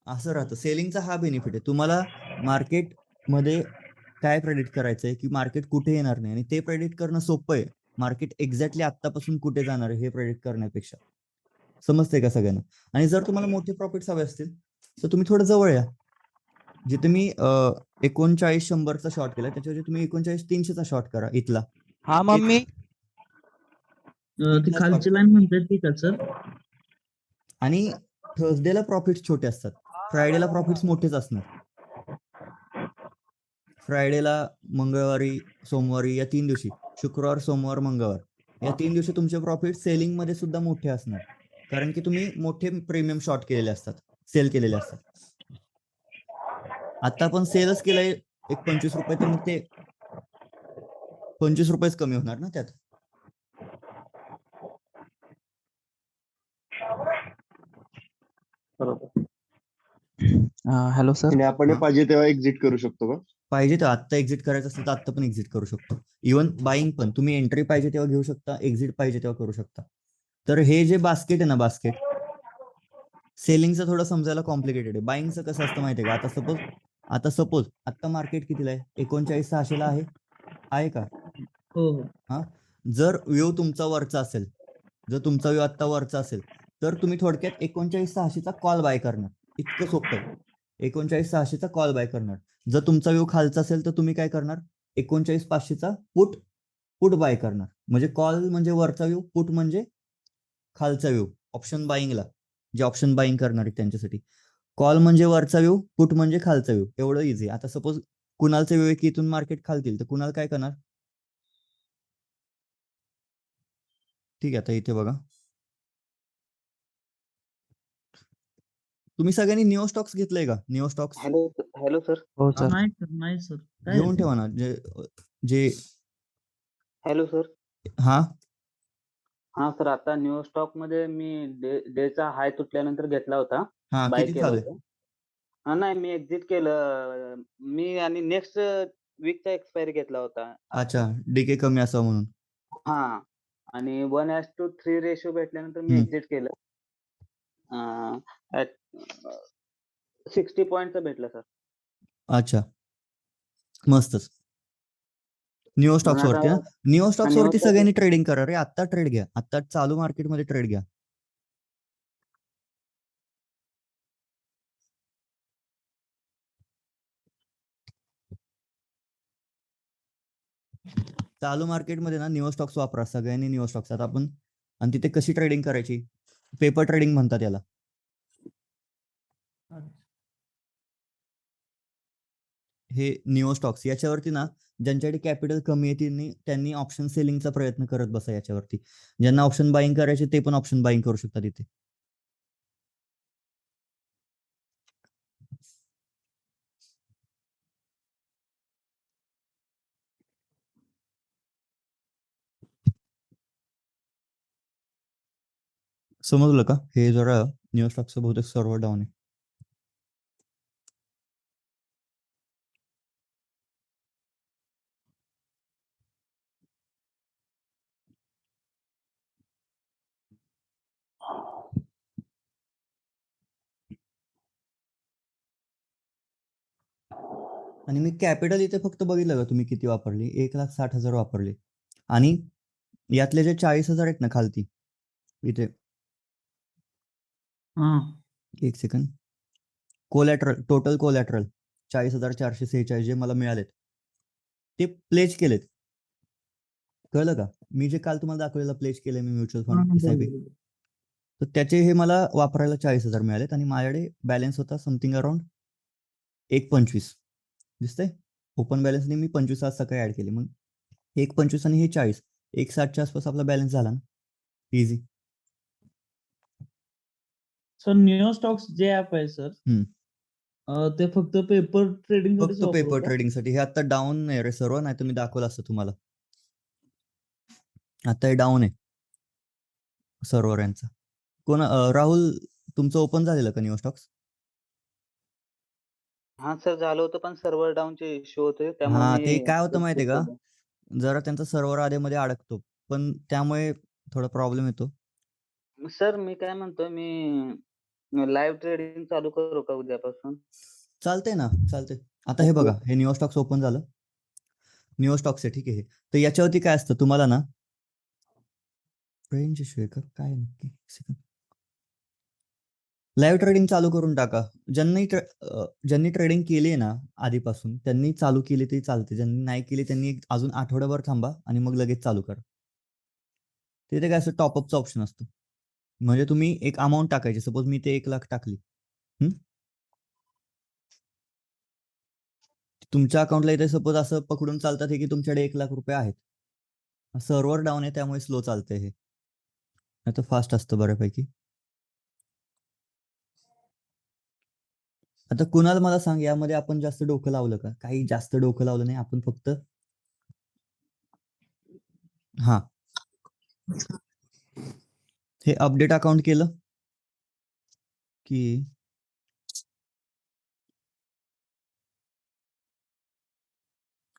असं राहतं. सेलिंगचा हा बेनिफिट आहे. तुम्हाला मार्केट मध्ये काय प्रेडिक्ट करायचंय की मार्केट कुठे येणार नाही, आणि ते प्रेडिक्ट करणं सोपं आहे. मार्केट एक्झॅक्टली आत्तापासून कुठे जाणार आहे हे प्रेडिक्ट करण्यापेक्षा. समजतंय का सगळ्यांना? आणि जर तुम्हाला मोठे प्रॉफिट्स हवे असतील तर तुम्ही थोडं जवळ या. जिथे मी 39,100चा शॉर्ट केला त्याच्याऐवजी तुम्ही 39,300चा शॉर्ट करा इथला. हा मम्मी. ती खालची लाईन म्हणतात ती का सर? आणि थर्सडेला प्रॉफिट्स छोटे असतात, फ्रायडेला प्रॉफिट्स मोठेच असणार. फ्रायडेला, मंगळवारी, सोमवारी या 3 दिवशी, शुक्रवार, सोमवार, मंगळवार या 3 दिवशी तुमचे प्रॉफिट सेलिंग मध्ये सुद्धा मोठे असणार, कारण की तुम्ही मोठे प्रीमियम शॉर्ट केलेले असतात, सेल केलेले असतात. आता आपण सेलच केलंय एक 25 रुपये, तर मग ते 25 रुपयेच कमी होणार ना त्यात. Hello sir. आणि आपण पाहिजे तेव्हा एक्झिट करू शकतो का? पाहिजे तर आत्ता एक्झिट करायचं असेल तर आत्ता पण एक्झिट करू शकतो. इव्हन बाईंग पण तुम्ही एंट्री पाहिजे तेव्हा घेऊ शकता, एक्झिट पाहिजे तेव्हा करू शकता. तर हे जे बास्केट आहे ना, बास्केट सेलिंगचं थोडं समजायला कॉम्प्लिकेटेड आहे. बाईंगचं कसं असतं माहितीये का? आता सपोज आता मार्केट कितीला आहे? 39,600ला आहे का? हो. हा, जर व्यू तुमचा वरचा असेल, जर तुमचा व्यू आता वरचा असेल तर तुम्ही थोडक्यात 39,600चा कॉल बाय करणार. इतकं सोपं आहे. 39,600चा कॉल बाय करणार. जर तुमचा व्यू खालचा असेल तर तुम्ही काय करणार? 39,500चा पुट बाय करणार. म्हणजे कॉल म्हणजे वरचा व्यू, पुट म्हणजे खालचा व्यू. ऑप्शन बाईंगला जे ऑप्शन बाईंग करणार आहे त्यांच्यासाठी कॉल म्हणजे वरचा व्यू, पुट म्हणजे खालचा व्यू. एवढं इझी. आता सपोज कुणालचे विवेकी इथून मार्केट खालतील तर कुणाल काय करणार? ठीक आहे, आता इथे बघा, तुम्ही सगळ्यांनी निओ स्टॉक्स घेतलंय का? Neo stocks hello sir. हो सर. नाही सर काय घेऊन ठेवा ना, जे जे हॅलो सर. हा हा सर, आता न्यू स्टॉक मध्ये मी डेचा हाय तुटल्यानंतर घेतला होता, हा बाय किती केलं चालू होतं. हा नाही, मी एक्झिट केलं मी आणि नेक्स्ट वीकचा एक्सपायरी घेतला होता. अच्छा, डीके कमी असावं म्हणून. हा, आणि 1:3 रेशो भेटल्यानंतर मी हम्म. एक्झिट केलं. 60 पॉईंटचा भेटला सर. अच्छा, मस्तच. निओ स्टॉक्स वरती ना, निओ स्टॉक्स Neo वरती Stocks- सगळ्यांनी ट्रेडिंग करा रे. आता ट्रेड घ्या, आता चालू मार्केटमध्ये ट्रेड घ्या. चालू मार्केटमध्ये ना निओ स्टॉक्स वापरा सगळ्यांनी. निओ स्टॉक्स आता आपण, आणि तिथे कशी ट्रेडिंग करायची? पेपर ट्रेडिंग म्हणतात याला. हे निओ स्टॉक्स याच्यावरती ना, ज्यांच्याकडे कॅपिटल कमी आहे त्यांनी ऑप्शन सेलिंगचा प्रयत्न करत बसा याच्यावरती. ज्यांना ऑप्शन बाईंग करायचे ते पण ऑप्शन बाईंग करू शकतात इथे. समजलं का? हे जरा निओ स्टॉक्सचं बहुतेक सर्व्हर डाऊन आहे. आणि मी कॅपिटल इथे फक्त बघितलं का तुम्ही किती वापरली? 1,60,000 वापरली. आणि यातले जे 40,000 आहेत ना खालती इथे, हा एक सेकंड, कोलॅटरल, टोटल कोलॅटरल 40,446 जे मला मिळालेत ते प्लेज केलेत. कळलं का? मी जे काल तुम्हाला दाखवलेलं प्लेज केले मी म्युच्युअल फंड SIP, तर त्याचे हे मला वापरायला 40,000 मिळालेत. आणि माझ्याकडे बॅलन्स होता समथिंग अराउंड 1.25. दिसतंय? ओपन बॅलन्सने मी 25 आज सकाळी ऍड केले. मग 1.25 आणि हे 40, 1.60च्या आसपास आपला बॅलन्स झाला ना, इझी. सर निओ स्टॉक्स जे ऍप आहे सर, ते फक्त पेपर ट्रेडिंग फक्त पेपर ट्रेडिंगसाठी. हे आता डाऊन आहे रे सर्व, नाही तर मी दाखवलं असतं तुम्हाला. आता हे डाऊन आहे सर्व्हर यांचा. कोण राहुल, तुमचं ओपन झालेलं का निओ स्टॉक्स? हा सर, झालं होतं, पण सर्व्हर डाऊनचे इश्यू होते, त्यामुळे हा, मी ते काय होतं माहितीये का, केलं. जरा त्यांचा सर्व्हर आधेमध्ये अडकतो, पण त्यामुळे थोडा प्रॉब्लेम येतो. सर मी काय म्हणतोय, मी लाईव्ह ट्रेडिंग चालू करू का उद्यापासून? चालतंय ना, चालतंय. आता हे बघा, हे निओ स्टॉक्स ओपन झालं. निओ स्टॉक्स आहे, ठीक आहे. तर याच्यावरती काय असतं तुम्हाला ना, रेंज इश्यू आहे का काय नक्की? लाईव्ह ट्रेडिंग चालू करून टाका. ज्यांनी ट्रेडिंग केली आहे ना आधीपासून, त्यांनी चालू केली तरी चालते. ज्यांनी नाही केली त्यांनी अजून आठवड्याभर थांबा आणि मग लगेच चालू करा. तिथे काय असं टॉपअपचा ऑप्शन असतो. म्हणजे तुम्ही एक अमाऊंट टाकायची. सपोज मी ते 1,00,000 टाकली, तुमच्या अकाउंटला इथे सपोज असं पकडून चालतात की तुमच्याकडे 1,00,000 रुपये आहेत. सर्व्हर डाऊन आहे त्यामुळे स्लो चालतंय हे, नाही तर फास्ट असतं बऱ्यापैकी. आता कुणाल मला सांग, यामध्ये आपण जास्त डोकं लावलं का? काही जास्त डोकं लावलं नाही आपण, फक्त हा हे अपडेट अकाउंट केलं की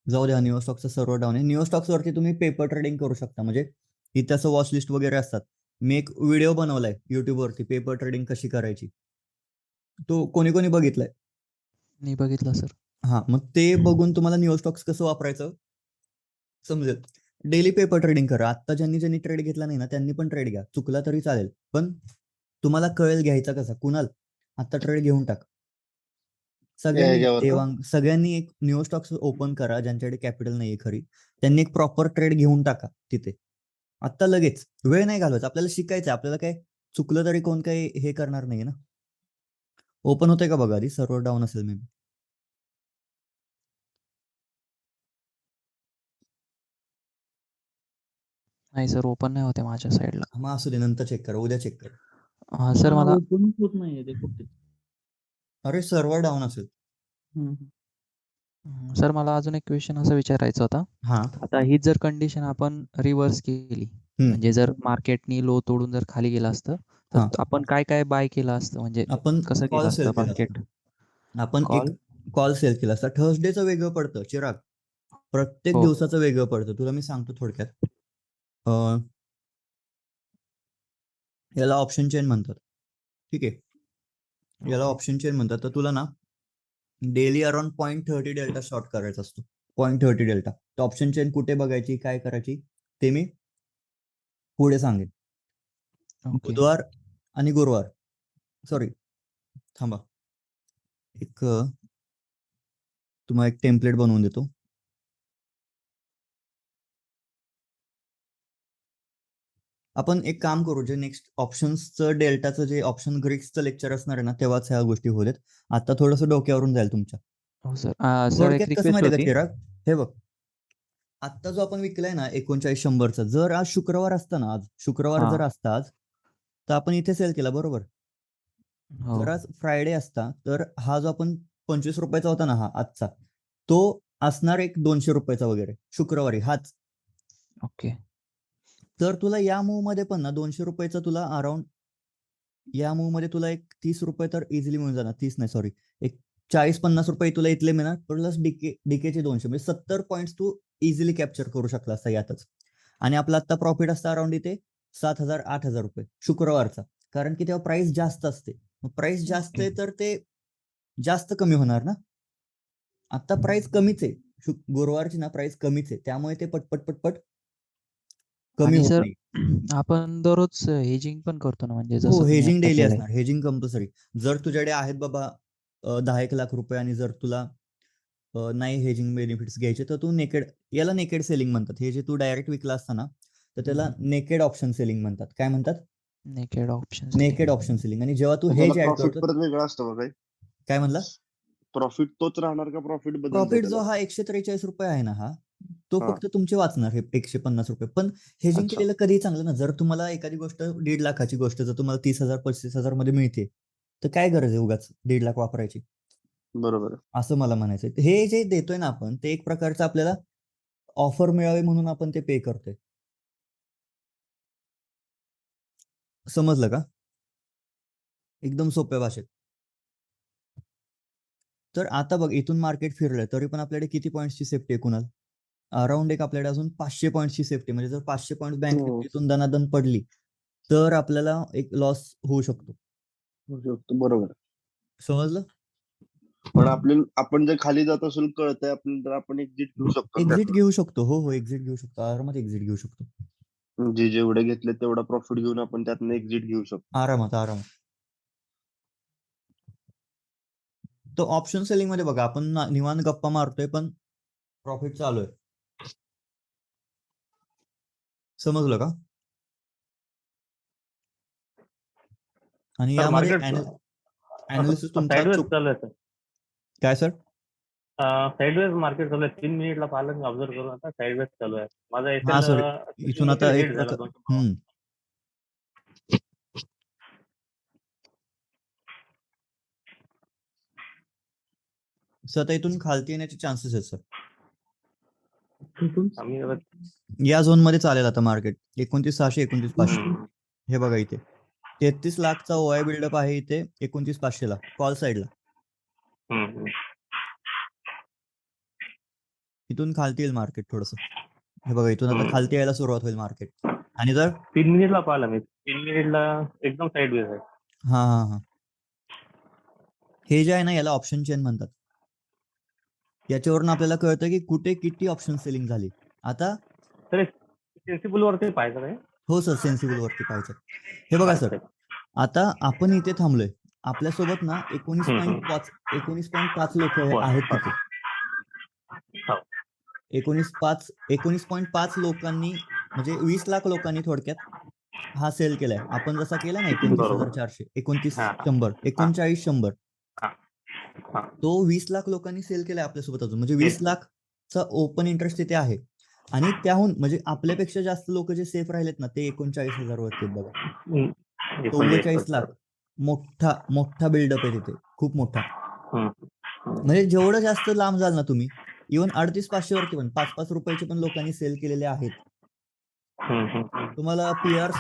जाऊ द्या. निओ स्टॉक्सचं सर्व्हर डाऊन आहे. निओ स्टॉक्स वरती तुम्ही पेपर ट्रेडिंग करू शकता. म्हणजे इथे असं वॉच लिस्ट वगैरे असतात. मी एक व्हिडिओ बनवलाय युट्यूब वरती, पेपर ट्रेडिंग कशी करायची. तो कोणी कोणी बघितलाय? मी बघितलं सर. हा, मग ते बघून तुम्हाला निओ स्टॉक्स कसं वापरायचं समजेल. डेली पेपर ट्रेडिंग करा. आता ज्यांनी ट्रेड घेतला नाही ना त्यांनी पण ट्रेड घ्या, चुकला तरी चालेल, पण तुम्हाला कळेल घ्यायचा कसा. कुणाल, आता ट्रेड घेऊन टाक. ह्याच्यावर का? सगळ्यांनी एक निओ स्टॉक्स ओपन करा. ज्यांच्याकडे कॅपिटल नाहीये खरी, त्यांनी एक प्रॉपर ट्रेड घेऊन टाका तिथे. आता लगेच वेळ नाही घालवायचा. आपल्याला शिकायचं, आपल्याला काय चुकलं तरी कोण काही हे करणार नाही ना. ओपन होतंय का बघा आधी, सर्व्हर डाऊन असेल मे बी. नाही सर, ओपन नाही होते माझ्या साईडला. मग असू दे, नंतर चेक कर, उद्या चेक कर. सर मला ओपन होत नाहीये ते कुठे. अरे सर्व्हर डाऊन असेल. सर मला अजून एक क्वेश्चन असं विचारायचं होता. हा. आता हीच जर कंडिशन आपण रिव्हर्स केली, म्हणजे जर मार्केटनी लो तोडून जर खाली गेलं असतं, हा. तर आपण काय काय बाय केलं असतं, म्हणजे आपण कसं कॉल केलं सेल असतं केला मार्केट? असता. आपण एक कॉल सेल केला असता. थर्सडेचं वेगळं पडतं चिराग, प्रत्येक हो. दिवसाचं वेगळं पडतं. तुला मी सांगतो थोडक्यात. याला ऑप्शन चेन म्हणतात, ठीक आहे. याला ऑप्शन चेन म्हणतात. तर तुला ना डेली अराउंड 0.30 डेल्टा शॉर्ट करायचा असतो. 0.30 डेल्टा. तर ऑप्शन चेन कुठे बघायची, काय करायची ते मी पुढे सांगेन. ओके. बुधवार आणि गुरुवार, सॉरी थांबा, एक तुम्हाला एक टेम्पलेट बनवून देतो. आपण एक काम करू, जे नेक्स्ट ऑप्शन्सचं डेल्टाचं जे ऑप्शन ग्रीक्सचं लेक्चर असणार आहे ना, तेव्हाच ह्या गोष्टी होत. आता थोडंसं डोक्यावरून जाईल तुमच्या. हो सर. सर एक थोडक्यात कसं रिक्वेस्ट माहिती का होती. चिराग, हे बघ, आत्ता जो आपण विकलाय ना 39,100चा, जर आज शुक्रवार असता ना, आज शुक्रवार जर असता आज, तर आपण इथे सेल केला बरोबर. हो. जर आज फ्रायडे असता, तर हा जो आपण 25 रुपयाचा होता ना, हा आजचा, तो असणार एक 200 रुपयाचा वगैरे शुक्रवारी हाच. ओके. तर तुला या मूव मध्ये पण ना 200 रुपयाचा तुला अराउंड, या मूव मध्ये तुला एक 30 रुपये तर इझिली मिळून जाणार. 30 नाही सॉरी, एक 40-50 रुपये तुला इथले मिळणार, प्लस डीकेचे 200, म्हणजे 70 पॉईंट्स तू इझिली कॅप्चर करू शकला असता यातच. आणि आपला आता प्रॉफिट असतं अराउंड इथे 7,000-8,000 रुपये शुक्रवारचा, कारण की तेव्हा प्राइस जास्त असते. प्राइस जास्त आहे तर ते जास्त कमी होणार ना. आता प्राइस कमीच आहे, गुरुवारची ना प्राइस कमीच आहे, त्यामुळे ते पटपट पटपट कमी आणि होत सर नाही. आपण दररोज हेजिंग पण करतो ना, म्हणजे हो, जसं तुम्ही हेजिंग आता डेली केलंय. असणार, हेजिंग कंपल्सरी. जर तुझ्याकडे आहेत बाबा 10-1 लाख रुपये आणि जर तुला नाही हेजिंग बेनिफिट्स घ्यायचे, तर तू नेकेड, याला नेकेड सेलिंग म्हणतात. हे जे तू डायरेक्ट विकला असताना, तर त्याला नेकेड ऑप्शन सेलिंग म्हणतात. काय म्हणतात? Naked option naked option selling. आणि जेव्हा तू तर हेज त्याला ऍड प्रॉफिट करतो, परत वेगळा असतो का काही? काय म्हणला? प्रॉफिट तोच राहणार का प्रॉफिट बदलतं प्रॉफिट जो त्याला? हा 143 रुपये आहे ना, हा तो हा. फक्त तुमचे वाचणार हे 150 रुपये. पण हेजिंग अच्छा. केलेलं कधीही चांगलं ना. जर तुम्हाला एखादी गोष्ट 1.5 लाखाची गोष्ट जर तुम्हाला 30,000-35,000 मध्ये मिळते, तर काय गरज आहे उगाच 1.5 लाख वापरायची, बरोबर. असं मला म्हणायचं. हे जे देतोय ना आपण, ते एक प्रकारचं आपल्याला ऑफर मिळावे म्हणून आपण ते पे करतोय. समजलं का? एकदम सोप्या भाषेत. तर आता बघ, इथून मार्केट फिरलं तरी पण आपल्याकडे किती पॉईंट्सची सेफ्टी आहे कुणाल? अराउंड एक आपल्याकडे अजून 500 पॉईंट्सची सेफ्टी. म्हणजे जर 500 पॉईंट बँक हो. निफ्टीतून दनादन पडली, तर आपल्याला एक लॉस होऊ शकतो. बरोबर. समजलं? पण आपण जर खाली जात असेल कळतंय आपल्याला, तर आपण एक्झिट घेऊ शकतो एक्झिट त्यातून. घेऊ शकतो. हो हो, एक्झिट घेऊ शकतो, आरामात एक्झिट घेऊ शकतो. जे जेवढे घेतले तेवढा प्रॉफिट घेऊन आपण त्यातनं एक्झिट घेऊ शकतो. आरामात आरामात. तो ऑप्शन सेलिंग मध्ये बघा, आपण निवांत गप्पा मारतोय पण प्रॉफिट चालू आहे. समजलं का? आणि सर यामध्ये मार्केट अनालिसिस तुमचा साइडवेज चालू आहे सर. काय सर? साइडवेज मार्केट चालू आहे. 3 मिनिटला पाहिलं मी ऑब्झर्व करून, आता साइडवेज चालू आहे. माझा हा सर, इथून आता हिट एक झाला प्रकार 200. सर इथून खालती येण्याचे चान्सेस आहेत सर. आम्ही या झोन मध्ये चालेल आता मार्केट 29,600 29,500. हे बघा इथे 33 लाखचा ओआय बिल्डअप आहे इथे 29,500 ला कॉल साईडला. इथून खालती येईल मार्केट थोडस. हे बघा इथून आता खालती यायला सुरुवात होईल मार्केट. आणि जर 3 मिनिटला पाहिलं मी, 3 मिनिटला एकदम साइडवेज आहे. हा हा हा, हे जे आहे ना, याला ऑप्शन चेन म्हणतात. याच्यावरून आपल्याला कळतं की कुठे किती ऑप्शन सेलिंग झाली. आता तर सेन्सिबल वरती पाहिजे काय? हो सर, सेन्सिबल वरती पाहिजे. हे बघा सर, आता आपण इथे थांबलोय, आपल्यासोबत ना 19.5 लोक आहेत तिथे. 19.5 लोकांनी, म्हणजे 20 लाख लोकांनी थोडक्यात हा सेल केलाय. आपण जसा केला ना 29,400, 29,100, 39,100, तो 20 लाख लोकांनी सेल केलाय आपल्यासोबत अजून. म्हणजे 20 लाखचा ओपन इंटरेस्ट तिथे आहे. आणि त्याहून म्हणजे आपल्यापेक्षा जास्त लोक जे सेफ राहिलेत ना ते 39,000 वरती आहेत बघा. 44 लाख मोठा मोठा बिल्डअप आहे तिथे, खूप मोठा. म्हणजे जेवढं जास्त लांब जाल ना तुम्ही, इव्हन 38,500 वरती पण 5-5 रुपयाचे पण लोकांनी सेल केलेले आहेत. तुम्हाला PR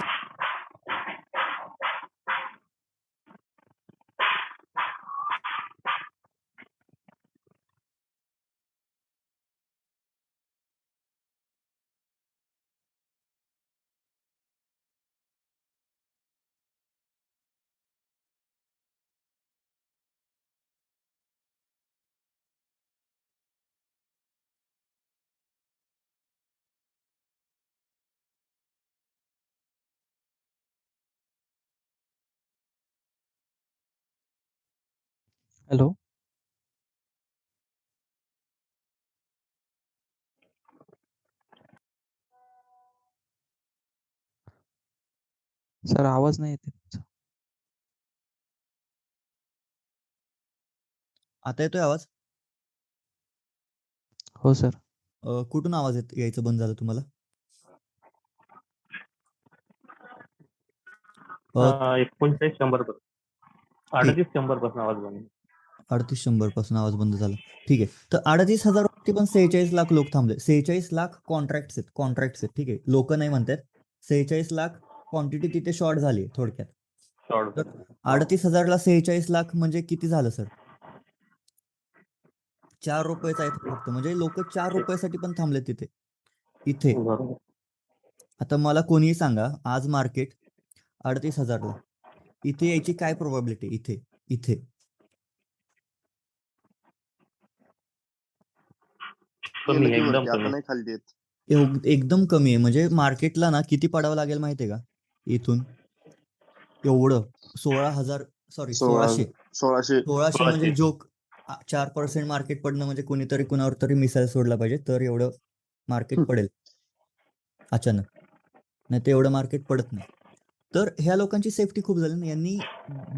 हॅलो. सर आवाज नाही येते तुमचा. आता येतोय आवाज? हो सर. कुठून आवाज यायचं बंद झालं तुम्हाला? 39,100 पासून 38,100 पासून आवाज बंद. 38,100 पासून आवाज बंद झाला. ठीक आहे. तर 38,000 वरती पण 46 लाख लोक थांबले. 46 लाख कॉन्ट्रॅक्ट्स आहेत. ठीक आहे. लोक नाही म्हणतात. 46 लाख क्वांटिटी तिथे शॉर्ट झाली थोडक्यात. तर 38,000 ला 46 लाख म्हणजे किती झालं सर? 4 रुपयाचं आहे फक्त. म्हणजे लोक 4 रुपयासाठी पण थांबले तिथे. इथे आता मला कोणीही सांगा, आज मार्केट 38,000 ला, इथे यायची काय प्रोबॅबिलिटी? इथे कमी, एकदम आता कमी. नाही खाली येत. एकदम कमी आहे. म्हणजे मार्केटला ना किती पडावं लागेल माहितीये का? इथून एवढं 16,000 सॉरी 1600 म्हणजे जोक 4% मार्केट पडणं म्हणजे कोणीतरी कुणावर तरी मिसाईल सोडला पाहिजे तर एवढं मार्केट पडेल अचानक. नाही तर एवढं मार्केट पडत नाही. तर ह्या लोकांची सेफ्टी खूप झाली ना. यांनी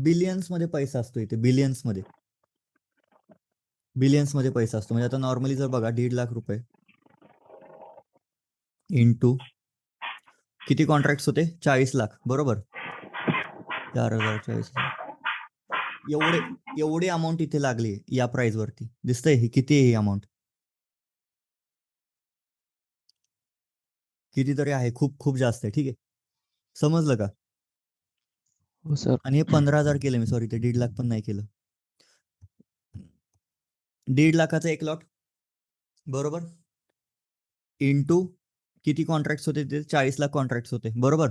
बिलियन्स मध्ये पैसा असतो इथे, बिलियन्स मध्ये पैसा असतो. म्हणजे आता नॉर्मली जर बघा 1.5 लाख रुपये इंटू किती कॉन्ट्रॅक्ट होते? 40 लाख बरोबर. 4,000 40,000 एवढे अमाऊंट इथे लागली या प्राइस वरती. दिसतंय ही किती आहे? ही अमाऊंट कितीतरी आहे, खूप खूप जास्त आहे. ठीक आहे, समजलं का? हो सर. आणि हे 15,000 केलं मी, सॉरी ते 1.5 लाख पण नाही केलं. 1.5 लाखाचा एक लॉट बरोबर, इंटू किती कॉन्ट्रॅक्ट होते? ते 40 लाख कॉन्ट्रॅक्ट होते बरोबर.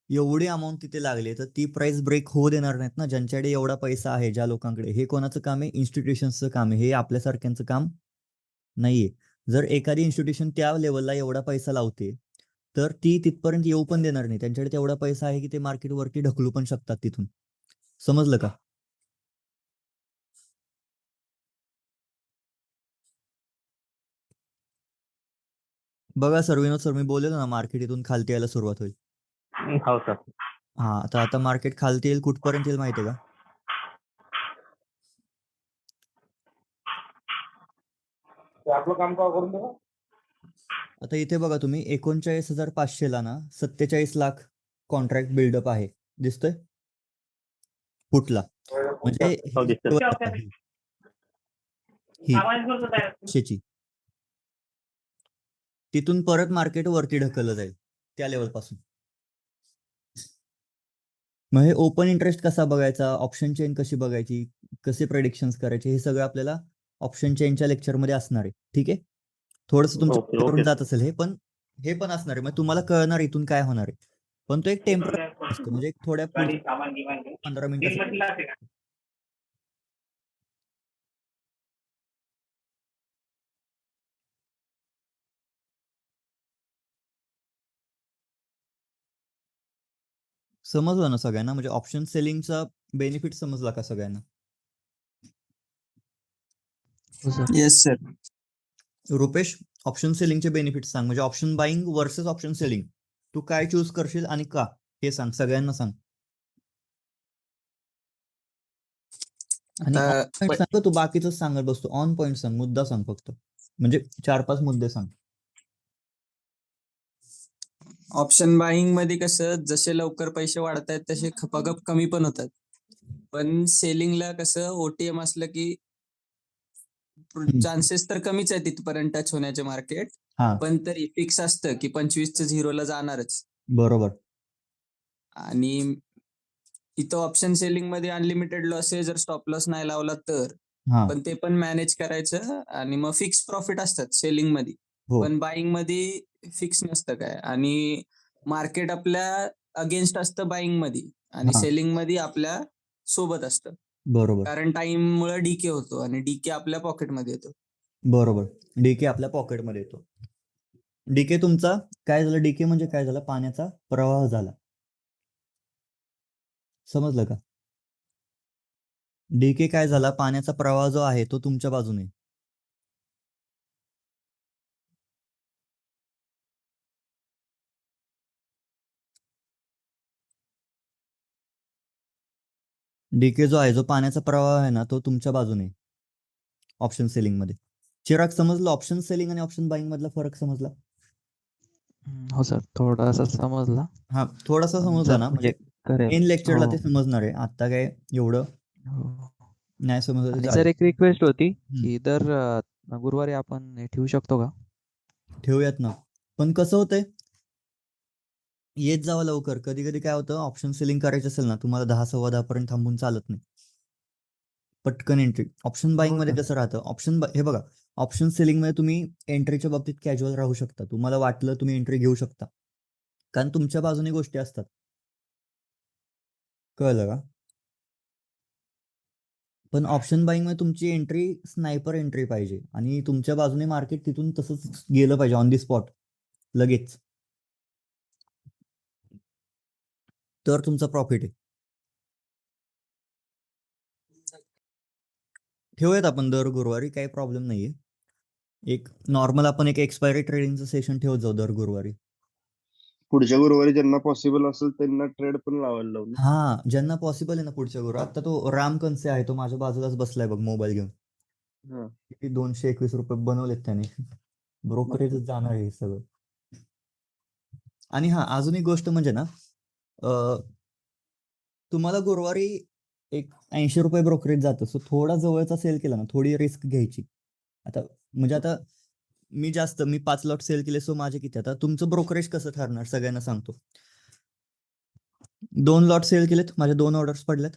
एवढी अमाऊंट तिथे लागली तर ती प्राइस ब्रेक होऊ देणार नाहीत ना. ज्यांच्याकडे एवढा पैसा आहे, ज्या लोकांकडे, हे कोणाचं काम आहे? इन्स्टिट्यूशनचं काम आहे. हे आपल्यासारख्यांचं काम नाहीये. जर एखादी इन्स्टिट्यूशन त्या लेवलला एवढा पैसा लावते तर ती तिथपर्यंत येऊ पण देणार नाही. त्यांच्याकडे तेवढा पैसा आहे की ते मार्केटवरती ढकलू पण शकतात तिथून. समजलं का? बघा सर, विनोद सर, मी बोललेलो ना मार्केट इथून खालती यायला सुरुवात होईल. हो सर. हा, तर आता मार्केट खालती येईल, कुठपर्यंत येईल माहितीये का? आपलं काम का करून देऊ? आता इथे बघा तुम्ही 39,500 ला ना 47 लाख कॉन्ट्रॅक्ट बिल्डअप आहे. दिसतोय पुटला? म्हणजे ही तिथून परत मार्केट वरती ढकललं जाईल त्या लेवल पासून. मग हे ओपन इंटरेस्ट कसा बघायचा, ऑप्शन चेन कशी बघायची, कसे प्रेडिक्शन्स करायचे, हे सगळं आपल्याला ऑप्शन चेनच्या लेक्चरमध्ये असणार आहे. ठीक आहे, थोडंसं तुमच्या करून जात असेल हे पण असणार आहे. मग तुम्हाला कळणार इथून काय होणार आहे. पण तो एक टेम्पररी असतो, म्हणजे एक थोड्या 15 मिनिटासाठी. समजलं ना सगळ्यांना? म्हणजे ऑप्शन सेलिंगचा बेनिफिट समजला का सगळ्यांना? हो sir. Yes sir. Rupesh, option सेलिंगचे बेनिफिट सांग. म्हणजे option buying versus option selling, तू काय चूज करशील आणि का, हे सांग, सगळ्यांना सांग. आणि आता on point सांग तू बाकीच सांगत बसतो. ऑन पॉइंट सांग, मुद्दा सांग फक्त. म्हणजे 4-5 मुद्दे सांग. ऑप्शन बाईंग मध्ये कसं जसे लवकर पैसे वाढतायत तसे खपाखप कमी पण होतात. पण सेलिंगला कसं ओटीएम असलं की चान्सेस तर कमीच आहे तिथपर्यंत टच होण्याचे मार्केट. हा पण तरी फिक्स असतं की 25 झिरोला जाणारच. बरोबर. आणि इथं ऑप्शन सेलिंग मध्ये अनलिमिटेड लॉस आहे जर स्टॉप लॉस नाही लावला तर. हा पण ते पण मॅनेज करायचं आणि मग फिक्स प्रॉफिट असतात सेलिंग मध्ये. हो पण बाईंग मध्ये फिक्स नसतं काय. आणि मार्केट आपल्या अगेन्स्ट असतं बाईंग मध्ये आणि हा सेलिंग मध्ये आपल्या सोबत असतं. बरोबर कारण टाइम मुळे डीके होतो आणि डीके आपल्या पॉकेटमध्ये येतो. बरोबर. डीके आपल्या पॉकेटमध्ये येतो. डीके तुमचा काय झालं? डीके म्हणजे काय झालं? पाण्याचा प्रवाह झाला. समजलं का? डीके काय झाला? पाण्याचा प्रवाह जो आहे तो तुमच्या बाजूने. डीके जो आहे, जो पाण्याचा प्रवाह आहे ना, तो तुमच्या बाजूने ऑप्शन सेलिंग मध्ये. चिराग समजलं ऑप्शन सेलिंग आणि ऑप्शन बाईंग मधला फरक समजला? हो सर, थोडासा समजला. हा थोडासा पण समजला सर ना, म्हणजे म्हणजे करेल. मेन लेक्चरला हो, ते समजणार आहे. आता काय एवढं हो. नाही समजलं तरी आणि सर चालेल. एक रिक्वेस्ट होती हम्म, की दर गुरुवारी आपण हे ठेवू शकतो का? ठेवूयात ना. पण कसं होतंय, येत जावं लवकर. कधी कधी काय होतं, ऑप्शन सेलिंग करायचं असेल ना, तुम्हाला 10-10:15 पर्यंत थांबून चालत नाही. पटकन एंट्री. ऑप्शन बाईंग हो मध्ये सर. कसं राहतं? हे बघा, ऑप्शन सेलिंग मध्ये तुम्ही एंट्रीच्या बाबतीत कॅज्युअल राहू शकता. तुम्हाला वाटलं तुम्ही एंट्री घेऊ शकता, कारण तुमच्या बाजूने गोष्टी असतात. कळलं का? पण ऑप्शन बाईंग मध्ये तुमची एंट्री स्नायपर एंट्री पाहिजे आणि तुमच्या बाजूने मार्केट तिथून तसंच गेलं पाहिजे ऑन दी स्पॉट लगेच, तर तुमचा प्रॉफिट आहे. ठेवूयात आपण दर गुरुवारी, काही प्रॉब्लेम नाहीये. एक नॉर्मल आपण एक एक्सपायरी ट्रेडिंगचं सेशन ठेवत जाऊ दर गुरुवारी. पुढच्या गुरुवारी ज्यांना पॉसिबल असेल त्यांना ट्रेड पण लावायला लावू ना. हा ज्यांना पॉसिबल आहे ना पुढच्या गुरुवारी. आता तो राम कनसे आहे, तो माझ्या बाजूलाच बसलाय बघ मोबाईल घेऊन. हा. किती 221 रुपये बनवलेत त्याने. ब्रोकरेजच जाणार आहे हे सगळं. आणि हा अजून एक गोष्ट म्हणजे ना, तुम्हाला गुरुवारी एक 80 रुपये ब्रोकरेज जातं. सो थोडा जवळचा सेल केला ना, थोडी रिस्क घ्यायची. आता म्हणजे आता मी 5 लॉट सेल केले, सो माझे किती? आता तुमचं ब्रोकरेज कसं ठरणार सगळ्यांना सांगतो. 2 लॉट सेल केलेत, माझे 2 ऑर्डर्स पडल्यात.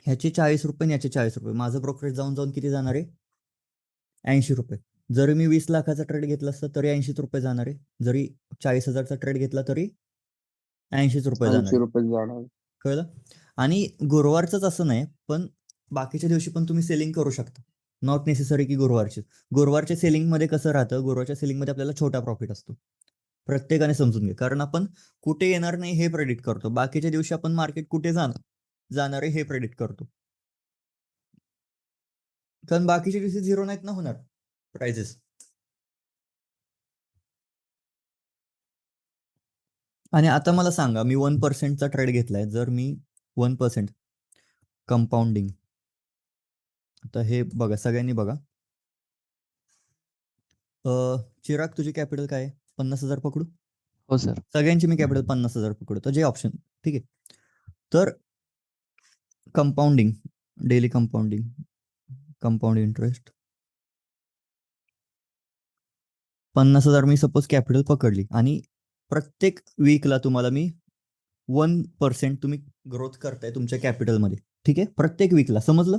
ह्याचे 40 रुपये आणि याचे 40 रुपये. माझं ब्रोकरेज जाऊन जाऊन किती जाणार आहे? 80 रुपये. जरी मी 20 लाखाचा ट्रेड घेतला असता तरी 80 रुपये जाणार आहे. जरी 40,000चा ट्रेड घेतला तरी 80 रुपये जाणार 80 आहे. रुपये जाणार. कळलं? आणि गुरुवारचंच असं नाही, पण बाकीच्या दिवशी पण तुम्ही सेलिंग करू शकता. नॉट नेसेसरी की गुरुवारच्या सेलिंगमध्ये कसं राहतं, गुरुवारच्या सेलिंगमध्ये आपल्याला छोटा प्रॉफिट असतो. प्रत्येकाने समजून घे, कारण आपण कुठे येणार नाही हे प्रेडिक्ट करतो. बाकीच्या दिवशी आपण मार्केट कुठे जाणार आहे हे प्रेडिक्ट करतो, कारण बाकीच्या दिवशी झिरो नाहीत ना होणार प्राइजेस. आणि आता मला सांगा, मी 1%चा ट्रेड घेतलाय. जर मी 1% कंपाऊंडिंग, आता हे बघा, सगळ्यांनी बघा. चिराग तुझी कॅपिटल काय आहे? 50,000 पकडू. हो सर. सगळ्यांची मी कॅपिटल 50,000 पकडू. तर जे ऑप्शन ठीक आहे. तर कंपाऊंडिंग, डेली कंपाऊंड इंटरेस्ट 50,000 मी सपोज कॅपिटल पकडली आणि प्रत्येक वीकला तुम्हाला मी 1% तुम्ही ग्रोथ करताय तुमच्या कॅपिटलमध्ये. ठीक आहे, प्रत्येक वीकला. समजलं?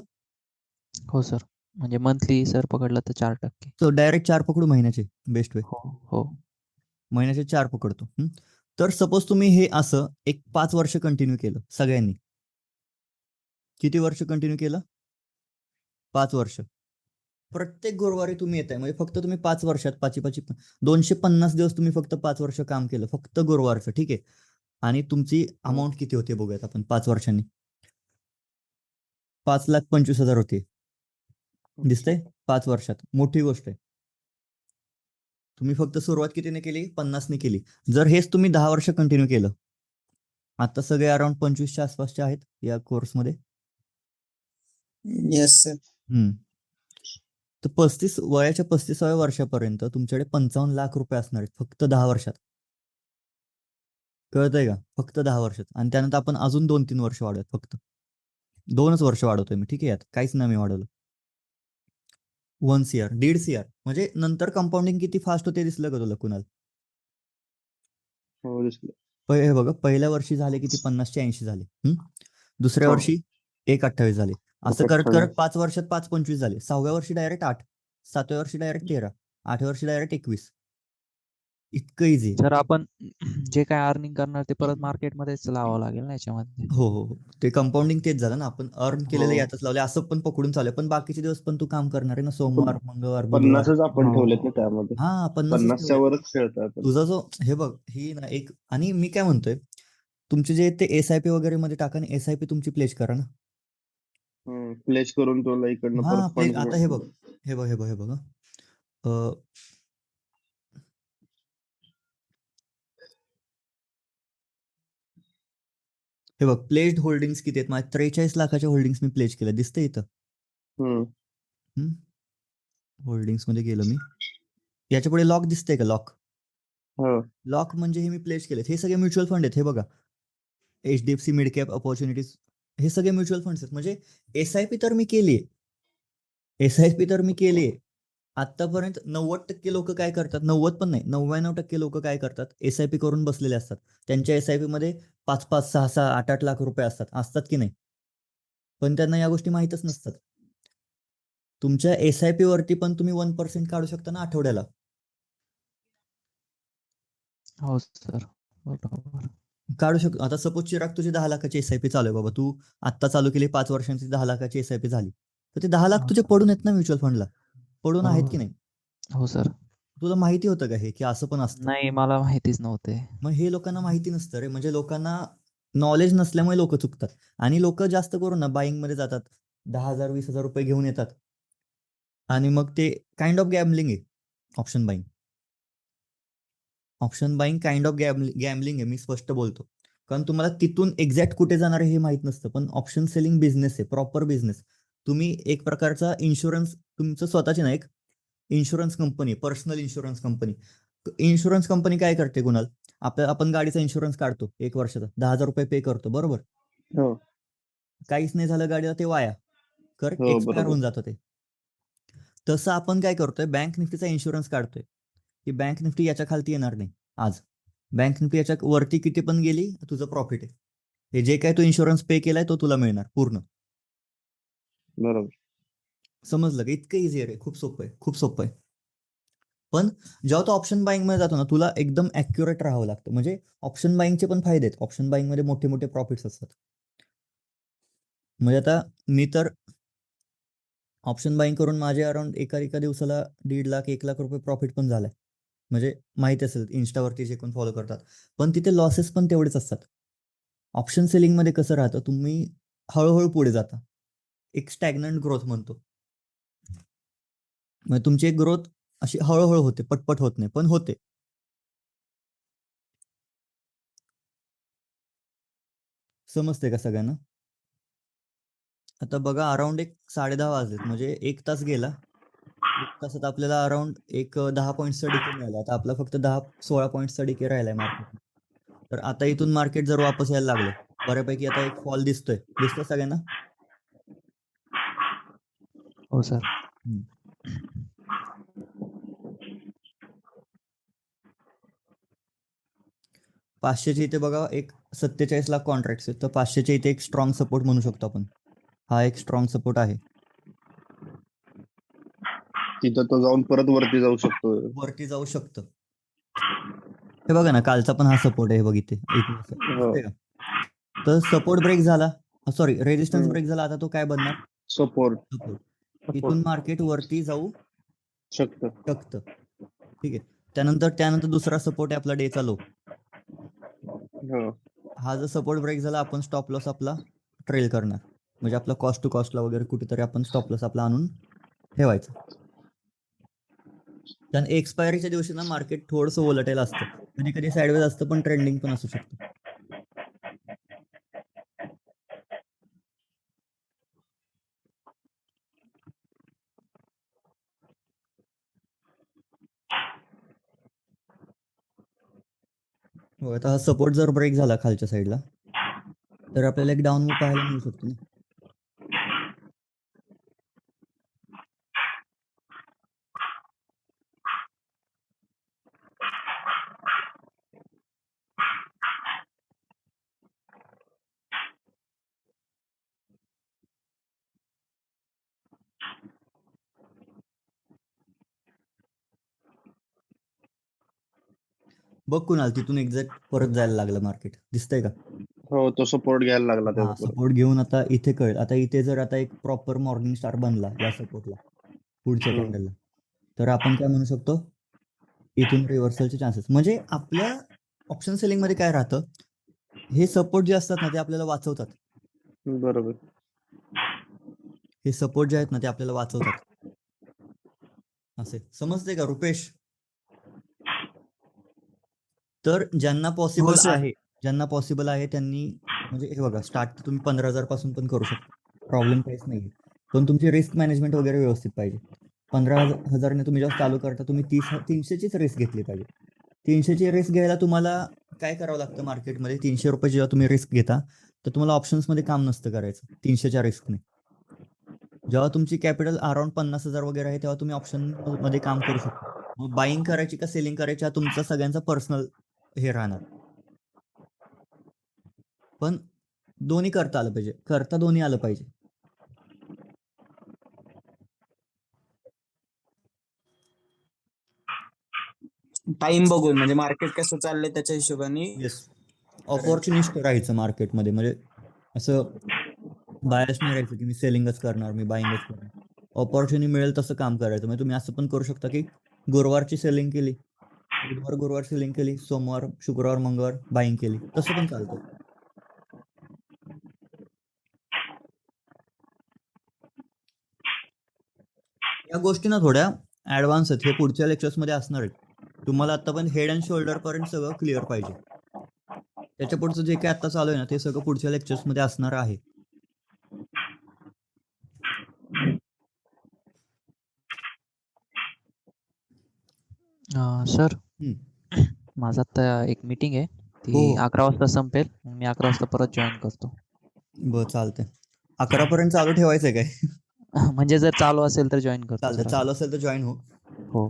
हो सर. म्हणजे मंथली सर पकडलं तर 4%. सो डायरेक्ट 4 पकडू महिन्याचे, बेस्ट वे. हो, हो. महिन्याचे 4 पकडतो. तर सपोज तुम्ही हे असं एक 5 वर्ष कंटिन्यू केलं सगळ्यांनी. किती वर्ष कंटिन्यू केलं? 5 वर्ष. प्रत्येक गुरुवारी तुम्ही येताय, म्हणजे फक्त तुम्ही 5 वर्षात 250 दिवस तुम्ही फक्त 5 वर्ष काम केलं, फक्त गुरुवारचं. ठीक आहे. आणि तुमची अमाऊंट किती होते बघूयात आपण 5 वर्षांनी. 5,25,000 होते. दिसतंय? 5 वर्षात मोठी गोष्ट आहे. तुम्ही फक्त सुरुवात कितीने केली? 50 ने केली. जर हेच तुम्ही 10 वर्ष कंटिन्यू केलं, आता सगळे अराउंड 25च्या आसपासचे आहेत या कोर्समध्ये. Yes sir. तर वयाच्या 35व्या वर्षापर्यंत तुमच्याकडे 55 लाख रुपये असणार आहेत फक्त 10 वर्षात. कळतंय का? फक्त 10 वर्षात. आणि त्यानंतर आपण अजून 2-3 वर्ष वाढवत, फक्त 2च वर्ष वाढवतोय मी, ठीक आहे? यात काहीच नाही मी वाढवलं. 1 CR, 1.5 CR, म्हणजे नंतर कंपाऊंडिंग किती फास्ट होते दिसलं का तुला कुणाल? हो दिसलं. हे बघा, पहिल्या वर्षी झाले किती, 50 चे 80 झाले. दुसऱ्या हो. वर्षी 1.28 झाले. असं करत 1.28. करत 5 वर्षात 5.25 झाले. 6व्या वर्षी डायरेक्ट 8, 7व्या वर्षी डायरेक्ट 13, 8व्या वर्षी डायरेक्ट 21. इतकं इझी. सर आपण जे काय अर्निंग करणार ते परत मार्केटमध्येच लावावं लागेल ना याच्यामध्ये. हो हो हो. ते कंपाऊंडिंग तेच झालं ना, आपण अर्न केलेलं हो. यातच लावले, असं पण पकडून चालू पण बाकीचे दिवस पण तू काम करणार आहे ना, सोमवार, मंगळवार, 50च बुधवार. आपण हो. ठेवलेत ना त्यामध्ये. हा, 50च 50च्या ठेवले. वरच खेळतोय आपण. तुझा जो हे बघ, ही ना एक, आणि मी काय म्हणतोय, तुमचे जे ते SIP वगैरे मध्ये टाका आणि SIP तुमची प्लेस करा ना. प्लेस करून तुला इकडनं हा, परत फंड. आता हे बघ, हे बघ, हे बघ, हे बघ, अं, हे बघ, प्लेस्ड होल्डिंग्स किती आहेत माझ्या? 43 लाखाच्या होल्डिंग्स मी प्लेस केल्या, दिसतंय इथं. होल्डिंग्स मध्ये गेलो मी, याच्या पुढे लॉक दिसतंय का? लॉक म्हणजे हे मी प्लेस केलेत, हे सगळे म्युच्युअल फंड आहेत. हे बघा, HDFC मिड कॅप अपॉर्च्युनिटीज, हे सगळे म्युच्युअल फंड्स आहेत. म्हणजे SIP तर मी केली आहे. आतापर्यंत 90% लोक काय करतात, 90 पण नाही, 99% लोक काय करतात, SIP करून बसलेले असतात. त्यांच्या SIP मध्ये 5-5, 6-6, 8-8 लाख रुपये असतात की नाही? पण त्यांना या गोष्टी माहीतच नसतात. तुमच्या SIP वरती पण तुम्ही 1% काढू शकता ना आठवड्याला. हो सर, बरोबर. काढू शकतो. आता सपोज चिराग, तुझी 10 लाखाची SIP चालू आहे बाबा, तू आत्ता चालू केली, 5 वर्षांची 10 लाखाची SIP झाली, तर ते 10 लाख हो तुझे सर. पडून आहेत ना म्युच्युअल फंडला, पडून आहेत की बरोबर. नाही? हो सर. तुला माहिती होतं का हे, की असं पण असतं? नाही, मला माहितीच नव्हते. मग हे लोकांना माहिती नसतं रे, म्हणजे लोकांना नॉलेज नसल्यामुळे लोक चुकतात. आणि लोक जास्त करून ना बाईंग मध्ये जातात, 10,000 20,000 रुपये घेऊन येतात, आणि मग ते काइंड ऑफ गॅम्बलिंग आहे. Option buying kind of gambling आहे, मी स्पष्ट बोलतो. कारण तुम्हाला तिथून एक्झॅक्ट कुठे जाणार आहे हे माहित नसतं. पण ऑप्शन सेलिंग बिझनेस आहे, प्रॉपर बिझनेस. तुम्ही एक प्रकारचा इन्शुरन्स, तुमचं स्वतःची ना एक insurance company, personal insurance company. Insurance company काय करते कुणाल? आपण गाडीचा इन्शुरन्स काढतो 1 वर्षाचा, 10,000 रुपये पे करतो, बरोबर? हो. काहीच नाही झालं गाडीला, ते वाया, करेक्ट, हो, एक्सपायर बरोबर. होऊन जातं ते. तसं आपण काय करतोय, बँक निफ्टीचा इन्शुरन्स काढतोय, की बँक निफ्टी याच्या खालती येणार नाही आज. बँक निफ्टी याच्या वरती किती पण गेली, तुझं प्रॉफिट आहे. हे जे काय तू इन्शुरन्स पे केलाय तो तुला मिळणार पूर्ण. बरोबर. समजलं का? इतकं इझी आहे रे, खूप सोपं आहे, खूप सोपं आहे. पण जेव्हा तो ऑप्शन बाईंग मध्ये जातो ना, तुला एकदम ॲक्युरेट राहावं लागतं. म्हणजे ऑप्शन बाईंगचे पण फायदे आहेत, ऑप्शन बाईंग मध्ये मोठे मोठे प्रॉफिट्स असतात. म्हणजे आता मी तर ऑप्शन बाईंग करून माझे अराउंड एका दिवसाला 1.5 लाख 1 लाख रुपये प्रॉफिट पण झालाय. म्हणजे माहिती असेल, इन्स्टावरती जे कोण फॉलो करतात. पण तिथे लॉसेस पण तेवढेच असतात. ऑप्शन सेलिंग मध्ये कसं राहतं, तुम्ही हळूहळू पुढे जाता, एक स्टॅग्नंट ग्रोथ म्हणतो. म्हणजे तुमची एक ग्रोथ अशी हळूहळू होते, पटपट होत नाही, पण होते. समजते का सगळ्यांना? आता बघा, अराउंड 10:30 वाजलेत, म्हणजे 1 तास गेला. 1 तासात आपल्याला अराउंड 10 पॉईंट्सचा डिके मिळाला. आता आपला फक्त 10-16 पॉईंट्सचा डिके राहिलाय मार्केट. तर आता इथून मार्केट जर वापस यायला लागलं, बऱ्यापैकी आता एक फॉल दिसतोय सगळ्यांना? हो सर. 500च्या इथे बघा, एक 47 लाख कॉन्ट्रॅक्ट्स आहेत, तर 500च्या इथे एक स्ट्रॉंग सपोर्ट म्हणू शकतो आपण. हा एक स्ट्रॉंग सपोर्ट आहे. तिथं तो जाऊन परत वरती जाऊ शकतो. वरती जाऊ शकतं. हे बघा ना, कालचा पण हा सपोर्ट आहे, बघ इथे हो. दिसतंय का? तर सपोर्ट ब्रेक झाला, सॉरी रेजिस्टन्स ब्रेक झाला, आता तो काय बनणार? Support support. इथून मार्केट वरती जाऊ शकतं. शकतं, ठीक आहे. त्यानंतर दुसरा सपोर्ट आहे आपला डेचा लो. हो. हा जर सपोर्ट ब्रेक झाला, आपण स्टॉप लॉस आपला ट्रेल करणार. म्हणजे आपला कॉस्ट टू कॉस्टला वगैरे कुठेतरी आपण स्टॉप लॉस आपला आणून ठेवायचा. कारण एक्सपायरीच्या दिवशी ना मार्केट थोडंसं वोलटाईल असतं, कधी कधी साईडवेज असतं, पण ट्रेंडिंग पण असू शकतं. आता हा सपोर्ट जर ब्रेक झाला खालच्या साईडला तर आपल्याला एक डाऊन मूव्ह पाहायला मिळू शकतो ना. बघ कुणाल तिथून एक्झॅक्ट परत जायला लागलं मार्केट, दिसतंय का? हो, तो सपोर्ट घ्यायला लागला हा त्याचा परत. सपोर्ट घेऊन आता इथे कळेल. आता इथे जर आता एक प्रॉपर मॉर्निंग स्टार बनला या सपोर्टला पुढच्या हम्म. कॅन्डलला, तर आपण काय म्हणू शकतो, इथून रिव्हर्सलचे चान्सेस. म्हणजे आपल्या ऑप्शन सेलिंग मध्ये काय राहतं, हे सपोर्ट जे असतात ना ते आपल्याला वाचवतात. बरोबर. हे सपोर्ट जे आहेत ना ते आपल्याला वाचवतात. असे समजते का रुपेश? तर ज्यांना हो पॉसिबल सर. आहे, ज्यांना पॉसिबल आहे त्यांनी, म्हणजे हे बघा, स्टार्ट तुम्ही 15,000 पासून पण करू शकता, प्रॉब्लेम काहीच नाही. पण तुमची रिस्क मॅनेजमेंट वगैरे व्यवस्थित पाहिजे. 15,000ने तुम्ही जेव्हा चालू करता तुम्ही 300चीच रिस्क घेतली पाहिजे. 300ची रिस्क घ्यायला तुम्हाला काय करावं लागतं मार्केटमध्ये, 300 रुपये जेव्हा तुम्ही रिस्क घेता तर तुम्हाला ऑप्शन्समध्ये काम नसतं करायचं 300च्या रिस्कने. जेव्हा तुमची कॅपिटल अराउंड 50,000 वगैरे आहे तेव्हा तुम्ही ऑप्शन मध्ये काम करू शकता. मग बाईंग करायची का सेलिंग करायची हा तुमचा सगळ्यांचा पर्सनल हे राहणार. पण दोन्ही करता आलं पाहिजे, करता दोन्ही आलं पाहिजे. टाइम बघून म्हणजे मार्केट कसं चाललंय त्याच्या हिशोबाने. येस, ऑपॉर्च्युनिस्ट राहायचं मार्केटमध्ये. म्हणजे असं बायस नाही राहायचं की मी सेलिंगच करणार, मी बाईंगच करणार. ऑपॉर्च्युनिटी मिळेल तसं काम करायचं. म्हणजे तुम्ही असं पण करू शकता की गुरुवारची सेलिंग केली, गुरुवार सेलिंग केली, सोमवार शुक्रवार मंगळवार बाईंग केली, तसं पण चालतं. या गोष्टी ना थोड्या ऍडव्हान्स आहेत, हे पुढच्या लेक्चर्स मध्ये असणार आहेत. तुम्हाला आता पण हेड अँड शोल्डर पर्यंत सगळं क्लिअर पाहिजे. त्याच्या पुढचं जे काही आता चालू आहे ना ते सगळं पुढच्या लेक्चर्स मध्ये असणार आहे. सर हम्म. माझं आता एक मीटिंग आहे, ती हो. 11 वाजता संपेल. मग मी 11 वाजता परत जॉईन करतो. चालतंय. 11 पर्यंत चालू ठेवायचंय काय? म्हणजे जर चालू असेल तर जॉईन करतो चालतंय, सर. चालू असेल तर जॉईन हो. हो.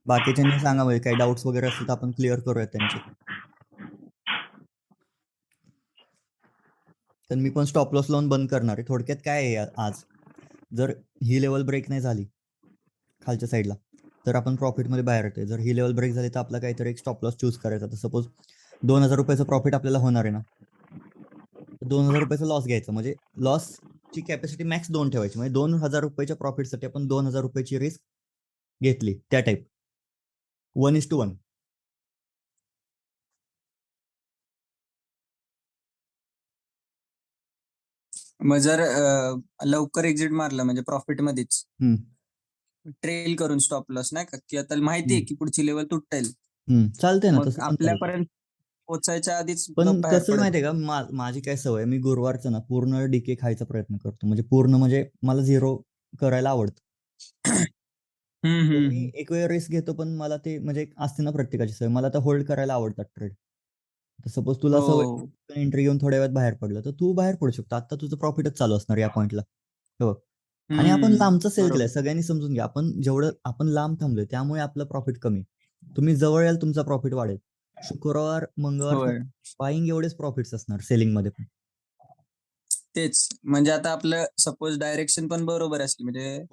बाकीच्यांनी सांगा, म्हणजे काही डाऊट्स वगैरे असतील तर आपण क्लिअर करूयात त्यांचे. तर मी पण स्टॉप लॉस लावून बंद करणार आहे. थोडक्यात काय आहे आज, जर ही लेवल ब्रेक नाही झाली खालच्या साईडला तर आपण प्रॉफिटमध्ये बाहेर येतोय. जर ही लेवल ब्रेक झाली तर आपला काहीतरी एक स्टॉप लॉस चूज करायचा. तर सपोज 2,000 रुपयाचं प्रॉफिट आपल्याला होणार आहे ना, 2,000 रुपयाचा लॉस घ्यायचा. म्हणजे लॉसची कॅपॅसिटी मॅक्स 2 ठेवायची. म्हणजे 2,000 रुपयाच्या प्रॉफिटसाठी आपण 2,000 रुपयाची रिस्क घेतली, त्या टाईप 1:1. मग जर लवकर एक्झिट मारलं म्हणजे प्रॉफिट मध्येच ट्रेल करून स्टॉप लॉस नाही का, की आता माहिती आहे की पुढची लेवल तुटेल, चालतंय ना, मग तसं पण चालतं. आपल्यापर्यंत पोहोचायच्या आधीच पण बाहेर कसं माहितीये का, माझी काय सवय, मी गुरुवारचं ना पूर्ण डीके खायचा प्रयत्न करतो. म्हणजे पूर्ण, म्हणजे मला झिरो करायला आवडतं. तर मी एक वेळ रिस्क घेतो, पण मला ते म्हणजे असते ना प्रत्येकाची सवय, मला तर होल्ड करायला आवडतात ट्रेड. तर सपोज तुला सवय एंट्री घेऊन थोड्या वेळात बाहेर पडलं तर तू बाहेर पडू शकतो. आता तुझं प्रॉफिटच चालू असणार या पॉईंटला. हो. आणि आपण लांबचा सेल केलाय, सगळ्यांनी समजून घ्या. आपण जेवढं आपण लांब थांबलोय त्यामुळे आपलं प्रॉफिट कमी. तुम्ही जवळ याल तुमचा प्रॉफिट वाढेल. शुक्रवार मंगळवार बाईंग एवढेच प्रॉफिट्स असणार सेलिंग मध्ये पण. तेच म्हणजे आता आपलं सपोज डायरेक्शन पण बरोबर असली, म्हणजे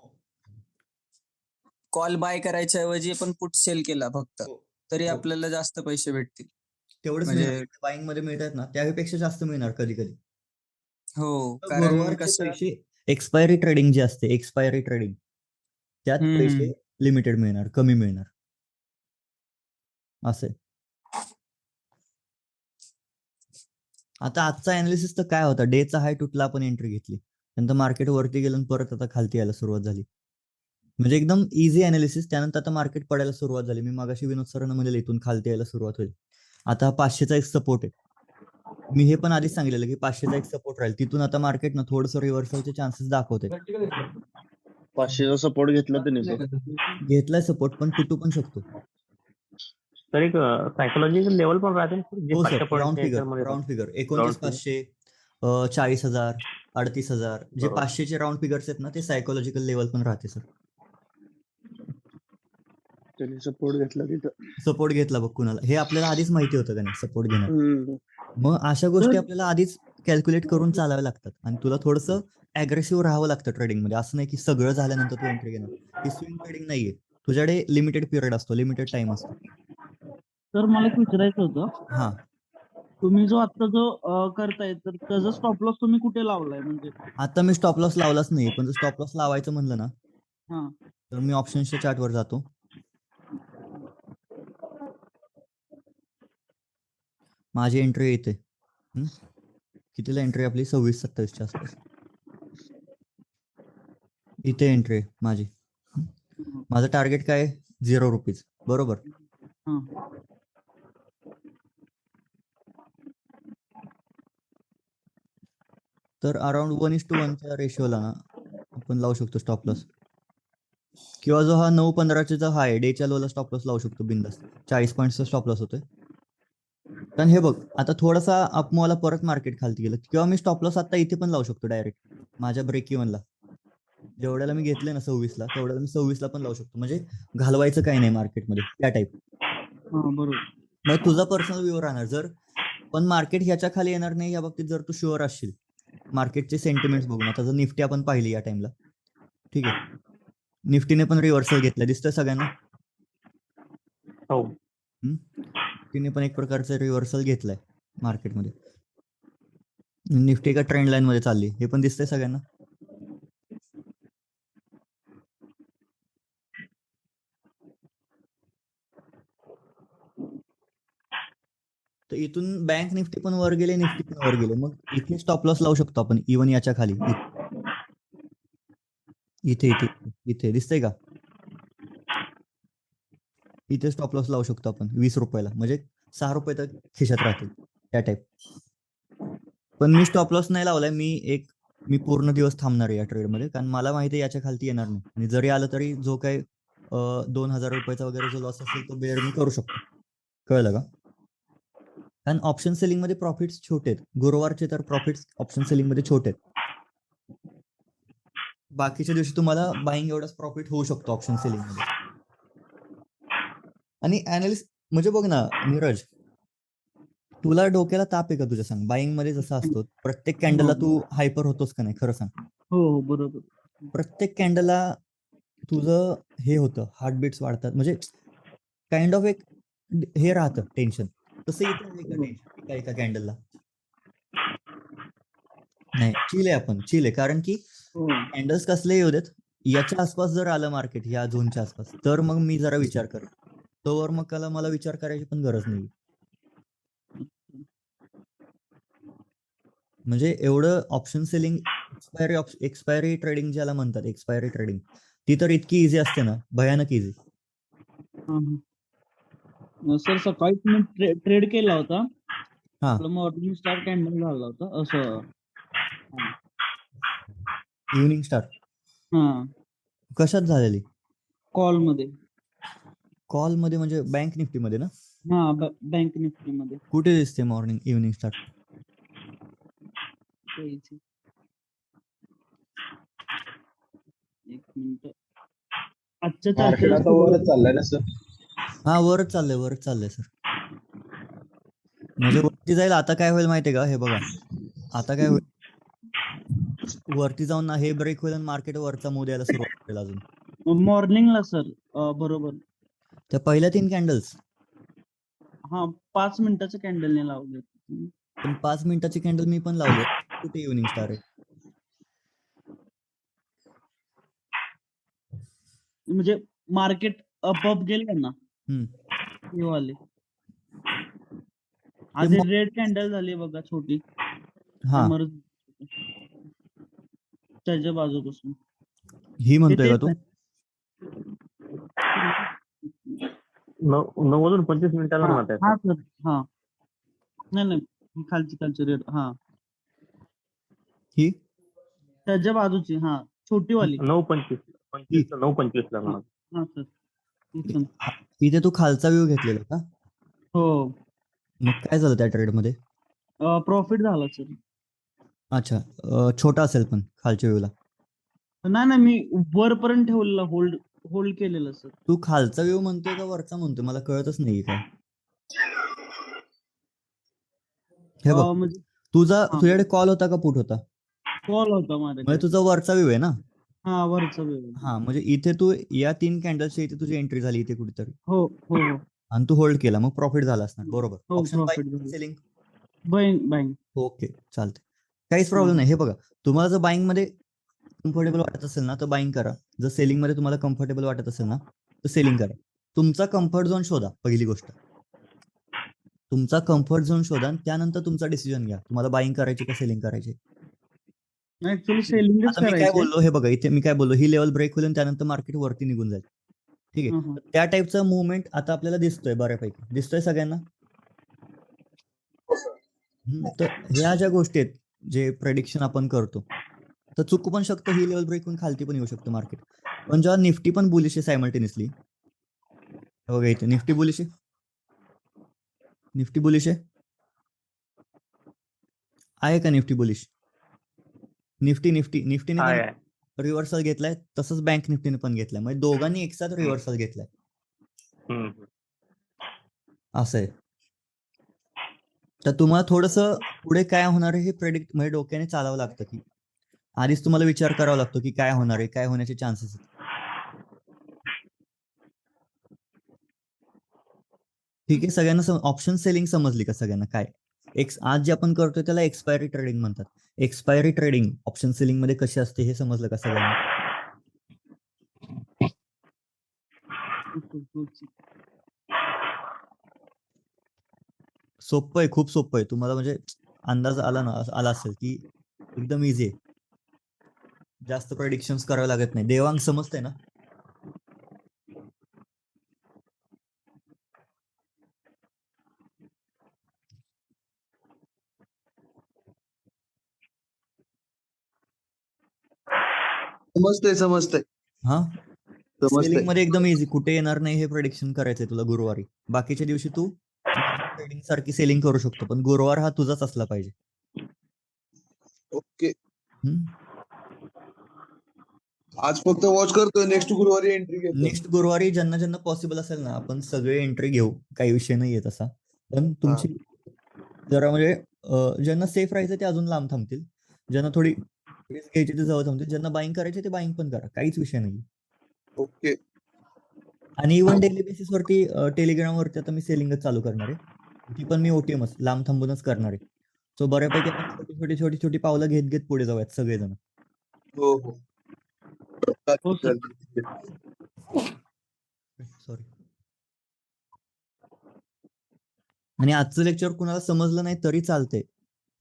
कॉल बाय करायच्या ऐवजी आपण पुट सेल केला फक्त, तरी आपल्याला जास्त पैसे भेटतील. तेवढेच म्हणजे बाईंग मध्ये मिळतात ना, त्यापेक्षा जास्त मिळणार कधी कधी. हो, कारण गुरुवारचे कसं पैसे एक्सपायरी ट्रेडिंग जे असते, एक्सपायरी ट्रेडिंग, त्यात पैसे लिमिटेड मिळणार, कमी मिळणार असे. आता आजचा अनालिसिस तर काय होता, डेचा हाय तुटला, आपण एंट्री घेतली, त्यानंतर मार्केट वरती गेलं, परत आता खालती यायला सुरुवात झाली. म्हणजे एकदम इझी अनालिसिस. त्यानंतर आता मार्केट पडायला सुरुवात झाली. मी मगाशी विनोद सरांना म्हणजे इथून खालती यायला सुरुवात होईल. आता 500चा एक सपोर्ट आहे. मी हे पण आधीच सांगितलेलं की 500चा एक सपोर्ट राहील. तिथून आता मार्केट ना थोडंसं रिव्हर्सलचे चान्सेस दाखवते. 500चा सपोर्ट घेतला त्यांनी तो. घेतलाय सपोर्ट, पण तुटू पण शकतो. तर एक सायकोलॉजिकल लेवल पण राहते ना जे हो 500 सर, पॉईंट राऊंड फिगर याच्यामध्ये राऊंड फिगर Round 29,500, 40,000, 38,000 जे बरोबर. 500चे राऊंड फिगर्स आहेत ना ते सायकोलॉजिकल लेवल पण राहते सर. त्याने सपोर्ट घेतला तिथं. सपोर्ट घेतला बघ कुणाला, हे आपल्याला आधीच माहिती होतं का नाही सपोर्ट घेणार. हम्म. मग अशा गोष्टी तर आपल्याला आधीच कॅल्क्युलेट करून चालाव्या लागतात आणि तुला थोडंसं अग्रेसिव्ह राहावं लागतं ट्रेडिंग मध्ये. असं नाही की सगळं झाल्यानंतर तू एंट्री घेणार. ही स्विंग ट्रेडिंग नाहीये, तुझ्याकडे लिमिटेड पिरियड असतो, लिमिटेड टाइम असतो. तर मला एक विचारायचं होतं, हा, तुम्ही जो आता जो करताय तर त्याचा स्टॉप लॉस तुम्ही कुठे लावलाय म्हणजे? आता मी स्टॉप लॉस लावलाच नाही, पण जर स्टॉप लॉस लावायचं म्हणलं ना हा तर मी ऑप्शन्सच्या चार्टवर जातो. माझी एंट्री येते. कितीला एंट्री आपली? 26-27च्या आसपास इथे एंट्री आहे माझी. माझं टार्गेट काय आहे? 0 रुपीज, बरोबर. हा तर अराउंड 1:1च्या रेशोला ना आपण लावू शकतो स्टॉप लॉस, किंवा जो हा 9:15चा जो हा आहे डेच्या लोला स्टॉप लॉस लावू शकतो बिंदास. 40 पॉईंटचा स्टॉप लॉस होतोय. कारण हे बघ आता थोडासा अपमोला परत मार्केट खालती गेलं, किंवा मी स्टॉप लॉस आता इथे पण लावू शकतो डायरेक्ट माझ्या ब्रेक इव्हनला. जेवढ्याला मी घेतले ना 26ला तेवढ्याला मी 26ला पण लावू शकतो. म्हणजे घालवायचं काही नाही मार्केटमध्ये त्या टाईप. हा बरोबर. मग तुझा पर्सनल व्ह्यू राहणार. जर पण मार्केट ह्याच्या खाली येणार नाही या बाबतीत जर तू शुअर असशील मार्केटचे सेंटिमेंट्स बघून. आता जर निफ्टी आपण पाहिली या टाइमला, ठीक आहे, निफ्टीने पण रिव्हर्सल घेतलं दिसतंय सगळ्यांना. हो. निफ्टीने पण एक प्रकारचं रिव्हर्सल घेतलंय मार्केटमध्ये. निफ्टी एका ट्रेंड लाईन मध्ये चालली हे पण दिसतंय सगळ्यांना. तर इथून बँक निफ्टी पण वर गेले, निफ्टी पण वर गेले. मग इथे स्टॉप लॉस लावू शकतो आपण इव्हन याच्या खाली. इथे इथे इथे दिसतंय का? इथे स्टॉप लॉस लावू शकतो आपण 20 रुपयाला, म्हणजे 6 रुपये तर खिशात राहतील त्या टाईप. पण मी स्टॉप लॉस नाही लावलाय. मी पूर्ण दिवस थांबणार आहे या ट्रेडमध्ये, कारण मला माहिती आहे याच्या खालती येणार नाही. आणि जरी आलं तरी जो काही 2,000 रुपयाचा वगैरे जो लॉस असेल तो बेअर मी करू शकतो. कळलं का? कारण ऑप्शन सेलिंग मध्ये प्रॉफिट्स छोटे आहेत. गुरुवारचे तर प्रॉफिट्स ऑप्शन सेलिंग मध्ये छोटे आहेत. बाकीच्या दिवशी तुम्हाला बाईंग एवढाच प्रॉफिट होऊ शकतो ऑप्शन सेलिंग मध्ये. आणि अनालिस्ट म्हणजे बघ ना नीरज, तुला डोक्याला ताप आहे का तुझ्या? सांग, बाईंग मध्ये जसं असतो प्रत्येक कॅन्डलला तू हायपर होतोस का नाही? खरं सांग. हो बरोबर. प्रत्येक कॅन्डलला तुझं हे होतं, हार्टबीट्स वाढतात, म्हणजे काइंड ऑफ एक हे राहतं टेन्शन. तसं इथे आहे का टेन्शन एका कॅन्डलला? नाही, चिल आहे आपण, चिल आहे. कारण की कॅन्डल्स कसले येऊ देत, याच्या आसपास जर आलं मार्केट या झोनच्या आसपास तर मग मी जरा विचार करेन. तोवर मग मला विचार करायची पण गरज नाही. म्हणजे एवढं ऑप्शन सेलिंग, एक्सपायरी ट्रेडिंग ज्याला म्हणतात, एक्सपायरी ट्रेडिंग, ती तर इतकी इझी असते ना, भयानक इझी. सर सकाळी तुम्ही ट्रेड केला होता, हा, आपला मॉर्निंग स्टार कॅन्डल झाला होता असं. इव्हनिंग स्टार हा कशात झालेली? कॉल मध्ये. कॉल मध्ये म्हणजे बँक निफ्टी मध्ये ना? हा बँक निफ्टी मध्ये. कुठे दिसते मॉर्निंग इव्हनिंग स्टार? एक मिनिट. आजच्या मार्केट आता वरच चाललंय ना सर? हा, वरच चाललंय सर. म्हणजे वरती जाईल. आता काय होईल माहितीये का? हे बघा आता काय होईल, वरती जाऊन ना हे ब्रेक होईल आणि मार्केट वरचा मूव द्यायला सुरुवात करेल अजून मॉर्निंगला सर. बरोबर. त्या पहिल्या 3 कॅन्डल्स. हा 5 मिनिटाचं कॅन्डलने लावले. पण 5 मिनिटाची कॅन्डल मी पण लावली. कुठे इव्हनिंग स्टार आहे? म्हणजे मार्केट अप गेले ना हे वाले. आधी रेड कॅन्डल झाली बघा छोटी, हा, त्याच्या बाजूपासून ही म्हणतोय का तू? 9 वाजून 25 मिनिटाला म्हणत हा सर. हा नाही खालची रेड. हा ही त्याच्या बाजूची, हा छोटी वाली. 9:25 ला म्हणत. हा सर. इथे तू खालचा व्ह्यू घेतलेला का? हो. मग काय झालं त्या ट्रेडमध्ये? प्रॉफिट झाला सर. अच्छा, छोटा असेल पण खालच्या व्ह्यूला. नाही मी वरपर्यंत ठेवलेला, होल्ड होल्ड केलेलं सर. तू खालचा व्ह्यू म्हणतोय का वरचा म्हणतोय? मला कळतच नाहीये काय. हे बघ, म्हणजे तुझ्याकडे कॉल होता का पुट होता? कॉल होता म्हणजे माझ्याकडे. तुझा वरचा व्ह्यू आहे ना? हा, वरचा वेळ. हा, म्हणजे इथे तू या 3 कॅन्डल्सच्या इथे तुझी एंट्री झाली इथे कुठेतरी हो हो हो आणि तू होल्ड केला, मग प्रॉफिट झाला असणार. बरोबर. हो, ऑप्शन प्रॉफिट बाय झालं. सेलिंग. बाईंग. ओके, चालते. काहीच प्रॉब्लेम नाही. हे बघा, तुम्हाला जर बाईंग मध्ये कम्फर्टेबल वाटत असेल ना तर बाईंग करा. जर सेलिंग मध्ये तुम्हाला कम्फर्टेबल वाटत असेल ना तर सेलिंग करा. तुमचा कम्फर्ट झोन शोधा. पहिली गोष्ट, तुमचा कम्फर्ट झोन शोधा आणि त्यानंतर तुमचा डिसिजन घ्या. तुम्हाला बाईंग करायची का सेलिंग करायची. ऍक्च्युअली सेलिंगच आता मी काय करायचे. बोललो, हे बघा, इथे मी काय बोललो, ही लेवल ब्रेक होईल आणि त्यानंतर मार्केट वरती निघून जाईल. ठीक आहे. त्या टाईपचा मुवमेंट आता आपल्याला दिसतोय, बऱ्यापैकी दिसतोय सगळ्यांना. तर ह्या ज्या गोष्टी आहेत, जे प्रेडिक्शन आपण करतो, तर चुकू पण शकतं. ही लेवल ब्रेक होऊन खालती पण येऊ शकतं मार्केट. पण जेव्हा निफ्टी पण बुलिश आहे सायमल्टेनियसली, बघा इथे निफ्टी बुलिश आहे, निफ्टी बुलिश आहे का निफ्टी बुलिश? निफ्टीने आहे, पण आहे. रिव्हर्सल घेतलाय, तसंच बँक निफ्टीने पण घेतलाय. म्हणजे दोघांनी एकसाथ रिव्हर्सल घेतलाय. हम्म. असं आहे. तर तुम्हाला थोडंसं पुढे काय होणार आहे हे प्रेडिक्ट म्हणजे डोक्याने चालावं लागतं, की आधीच तुम्हाला विचार करावा लागतो की काय होणार आहे, काय होण्याचे चान्सेस आहेत. ठीक आहे. सगळ्यांना ऑप्शन सेलिंग समजली का सगळ्यांना? काय आज जे आपण करतोय त्याला एक्सपायरी ट्रेडिंग म्हणतात. एक्सपायरी ट्रेडिंग ऑप्शन सेलिंग मध्ये कशी असते हे समजलं का सगळ्यांना? सोपं आहे, खूप सोपं आहे. तुम्हाला म्हणजे अंदाज आला असेल की एकदम इझी आहे. जास्त प्रेडिक्शन्स करावे लागत नाही. देवांग समजतंय ना? समजतंय. हा, समजतंय. सेलिंग मध्ये एकदम इझी. कुठे येणार नाही हे प्रेडिक्शन करायचंय तुला गुरुवारी. बाकीच्या दिवशी तू ट्रेडिंग सारखी सेलिंग करू शकतो, पण गुरुवार हा तुझाच असला पाहिजे. ओके. हम्म. आज फक्त वॉच करतोय, नेक्स्ट गुरुवारी एंट्री घेतो. नेक्स्ट गुरुवारी ज्यांना ज्यांना पॉसिबल असेल ना, आपण सगळे एंट्री घेऊ, काही विषय नाहीये तसा. पण तुमची जरा म्हणजे ज्यांना सेफ राहायचं ते अजून लांब थांबतील, ज्यांना थोडी रिस्क घ्यायची ते जवळ थांबतील, ज्यांना बाईंग करायचे ते बाईंग पण करा, काहीच विषय नाही. ओके. आणि इव्हन डेली बेसिस वरती टेलिग्राम वरती आता मी सेलिंगच चालू करणार आहे. ती पण मी ओटीएमच लांब थांबूनच करणार आहे. सो बऱ्यापैकी आपण छोटी छोटी पावलं घेत घेत पुढे जाऊयात सगळेजण. हो हो. सॉरी. आणि आजचं लेक्चर कुणाला समजलं नाही तरी चालतंय.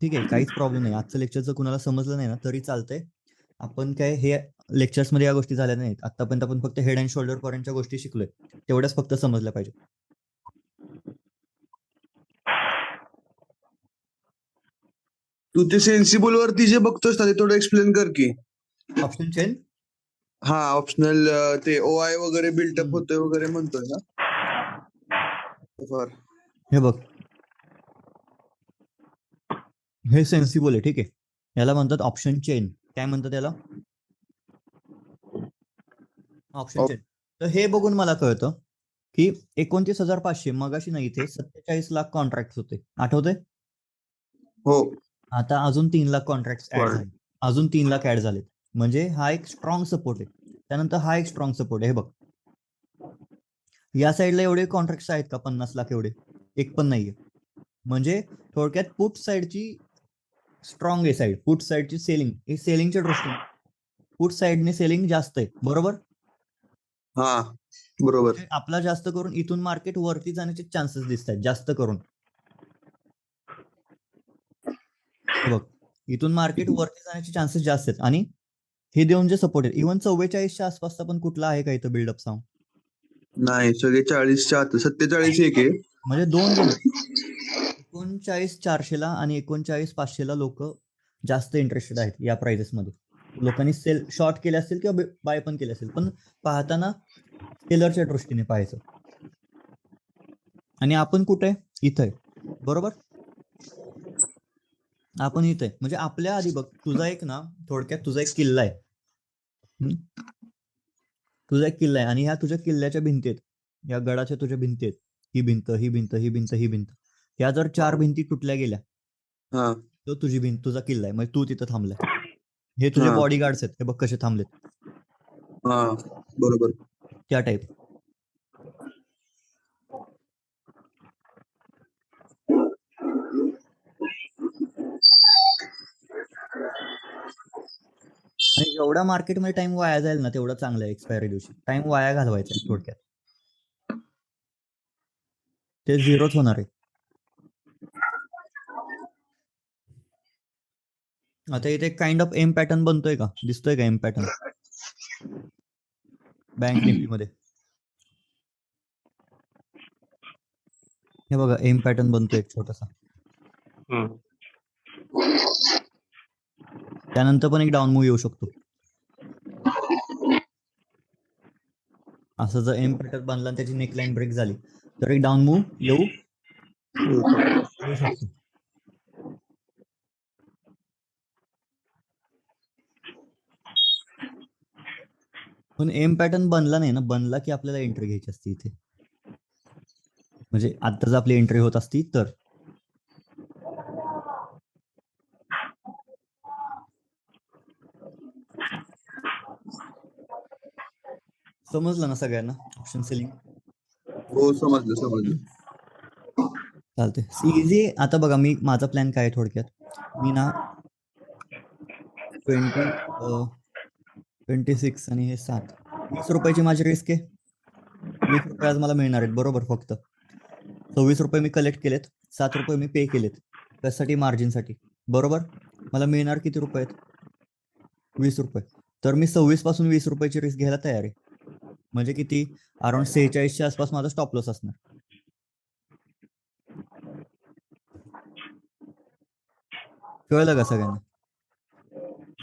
ठीक आहे, काहीच प्रॉब्लेम नाही. आजचं लेक्चर जर कुणाला समजलं नाही ना तरी चालतंय. आपण काय हे लेक्चर्स मध्ये या गोष्टी झाल्या नाहीत. आतापर्यंत आपण फक्त हेड अँड शोल्डर पर्यंतच्या गोष्टी शिकलोय, तेवढ्याच फक्त समजल्या पाहिजे. तू ते सेन्सिबल वरती जे बघतोस ना ते थोडं एक्सप्लेन कर की. ऑप्शन चेन, हा, ऑप्शनल ते ओआय वगैरे बिल्टअप होतोय वगैरे म्हणतोय ना. हे बघ, हे सेन्सिबल आहे. ठीक आहे, याला म्हणतात ऑप्शन चेन. काय म्हणतात याला? Option chain. तर हे बघून मला कळतं की 29,500 मगाशी नाही, इथे 47 लाख कॉन्ट्रॅक्ट होते, आठवते? हो. आता अजून 3 लाख कॉन्ट्रॅक्ट ऍड झाले, अजून 3 लाख ऍड झालेत. म्हणजे हा एक स्ट्रॉंग सपोर्ट आहे. त्यानंतर हा एक स्ट्रॉंग सपोर्ट आहे. हे बघ, या साईडला एवढे कॉन्ट्रॅक्ट आहेत का 50 लाख? एवढे एक पण नाहीये. म्हणजे थोडक्यात पुट साईडची स्ट्रॉंग आहे साईड. पुट साईडची सेलिंग, हे सेलिंगच्या दृष्टीने पुट साईडने सेलिंग जास्त आहे. बरोबर? हा, बरोबर. आपला जास्त करून इथून मार्केट वरती जाण्याचे चान्सेस दिसत आहेत जास्त करून. बघ, इथून मार्केट वरती जाण्याचे चान्सेस जास्त आहेत. आणि हे देऊन जे सपोर्ट आहे, इव्हन 44च्या आसपासचा पण कुठला आहे का इथं बिल्डअप सांग? नाही, सगळे 40च्या आत. 47 एक आहे. म्हणजे 2 जण 39,400 आणि 39,500 लोक जास्त इंटरेस्टेड आहेत या प्राइजेस मध्ये. लोकांनी सेल शॉर्ट केले असतील किंवा बाय पण केले असेल, पण पाहताना सेलरच्या दृष्टीने पाहायचं. आणि आपण कुठे आहे? इथं आहे, बरोबर. आपण इथं आहे म्हणजे आपल्या आधी बघ, तुझा एक ना थोडक्यात तुझा एक किल्ला आहे. तुझा एक किल्ला आहे आणि ह्या तुझ्या किल्ल्याच्या भिंती आहेत, या गडाच्या तुझ्या भिंती आहेत. ही भिंत, ही भिंत, ही भिंत, ही भिंत. या जर 4 भिंती तुटल्या गेल्या हा तर तुझी भिंत, तुझा किल्ला आहे, म्हणजे तू तिथं थांबलाय. हे तुझे हा. बॉडीगार्ड्स आहेत, हे बघ कसे थांबलेत, हा बरोबर. त्या टाईप. आणि एवढा मार्केटमध्ये टाइम वाया जाईल ना तेवढं चांगलं आहे. एक्सपायरी दिवशी टाइम वाया घालवायचा आहे थोडक्यात, ते झिरोच होणार आहे. आता इथे काइंड ऑफ एम पॅटर्न बनतोय का, दिसतोय का एम पॅटर्न बँक निफ्टी मध्ये? हे बघा एम पॅटर्न बनतोय एक छोटासा, त्यानंतर पण एक डाऊन मूव येऊ शकतो. असं जर एम पॅटर्न बनला आणि त्याची नेकलाईन ब्रेक झाली तर एक डाऊन मूव येऊ शकतो. पण एम पॅटर्न बनला नाही ना, बनला की आपल्याला एंट्री घ्यायची असते इथे, म्हणजे आता जर आपली एंट्री होत असती तर. समजलं ना सगळ्यांना ऑप्शन सेलिंग? हो समजलं. चालते, इझी. आता बघा मी माझा प्लॅन काय आहे थोडक्यात. मी ना 26 आणि हे 7, 20 रुपयाची माझी रिस्क आहे. 20 रुपये आज मला मिळणार आहेत, बरोबर. फक्त 26 रुपये मी कलेक्ट केलेत, 7 रुपये मी पे केलेत त्यासाठी, मार्जिनसाठी, बरोबर. मला मिळणार किती रुपये आहेत? 20 रुपये. तर मी 26 पासून 20 रुपयाची रिस्क घ्यायला तयार आहे. म्हणजे किती? अराउंड 46च्या आसपास माझा स्टॉप लॉस असणार. कळलं का सगळ्यांना?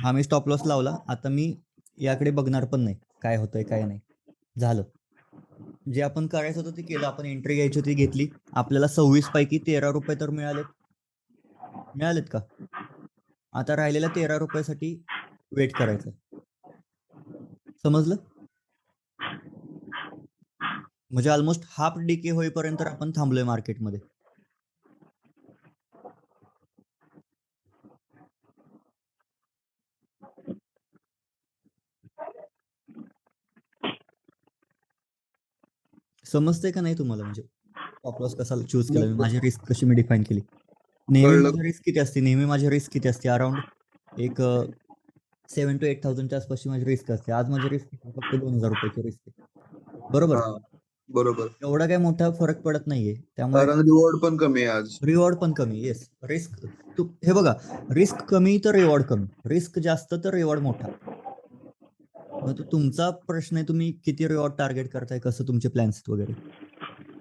हा मी स्टॉप लॉस लावला. आता मी याकडे बघणार पण नाही काय होतंय काय नाही. झालं, जे आपण करायचं होतं ते केलं. आपण एंट्री घ्यायची होती घेतली. आपल्याला 26 पैकी 13 रुपये तर मिळालेत का? आता राहिलेल्या 13 रुपयासाठी वेट करायचं. समजलं? म्हणजे ऑलमोस्ट हाफ डीके होईपर्यंत आपण थांबलोय मार्केटमध्ये. समजते का नाही तुम्हाला? म्हणजे स्टॉप लॉस कसा चूज केला मी, माझी रिस्क कशी मी डिफाईन केली. नेहमी माझी रिस्क किती असते? अराउंड एक 7 to 8,000च्या आसपासची माझी रिस्क असते. आज माझी रिस्क फक्त 2,000 रुपयाची रिस्क आहे, बरोबर. बरोबर. एवढा काही मोठा फरक पडत नाहीये, त्यामुळे कारण रिवॉर्ड पण कमी आहे आज. रिवॉर्ड पण कमी. येस, रिस्क हे बघा, रिस्क कमी तर रिवॉर्ड कमी, रिस्क जास्त तर रिवॉर्ड मोठा. मग तुमचा प्रश्न आहे, तुम्ही किती रिवॉर्ड टार्गेट करताय, कसं तुमचे प्लॅन्स वगैरे.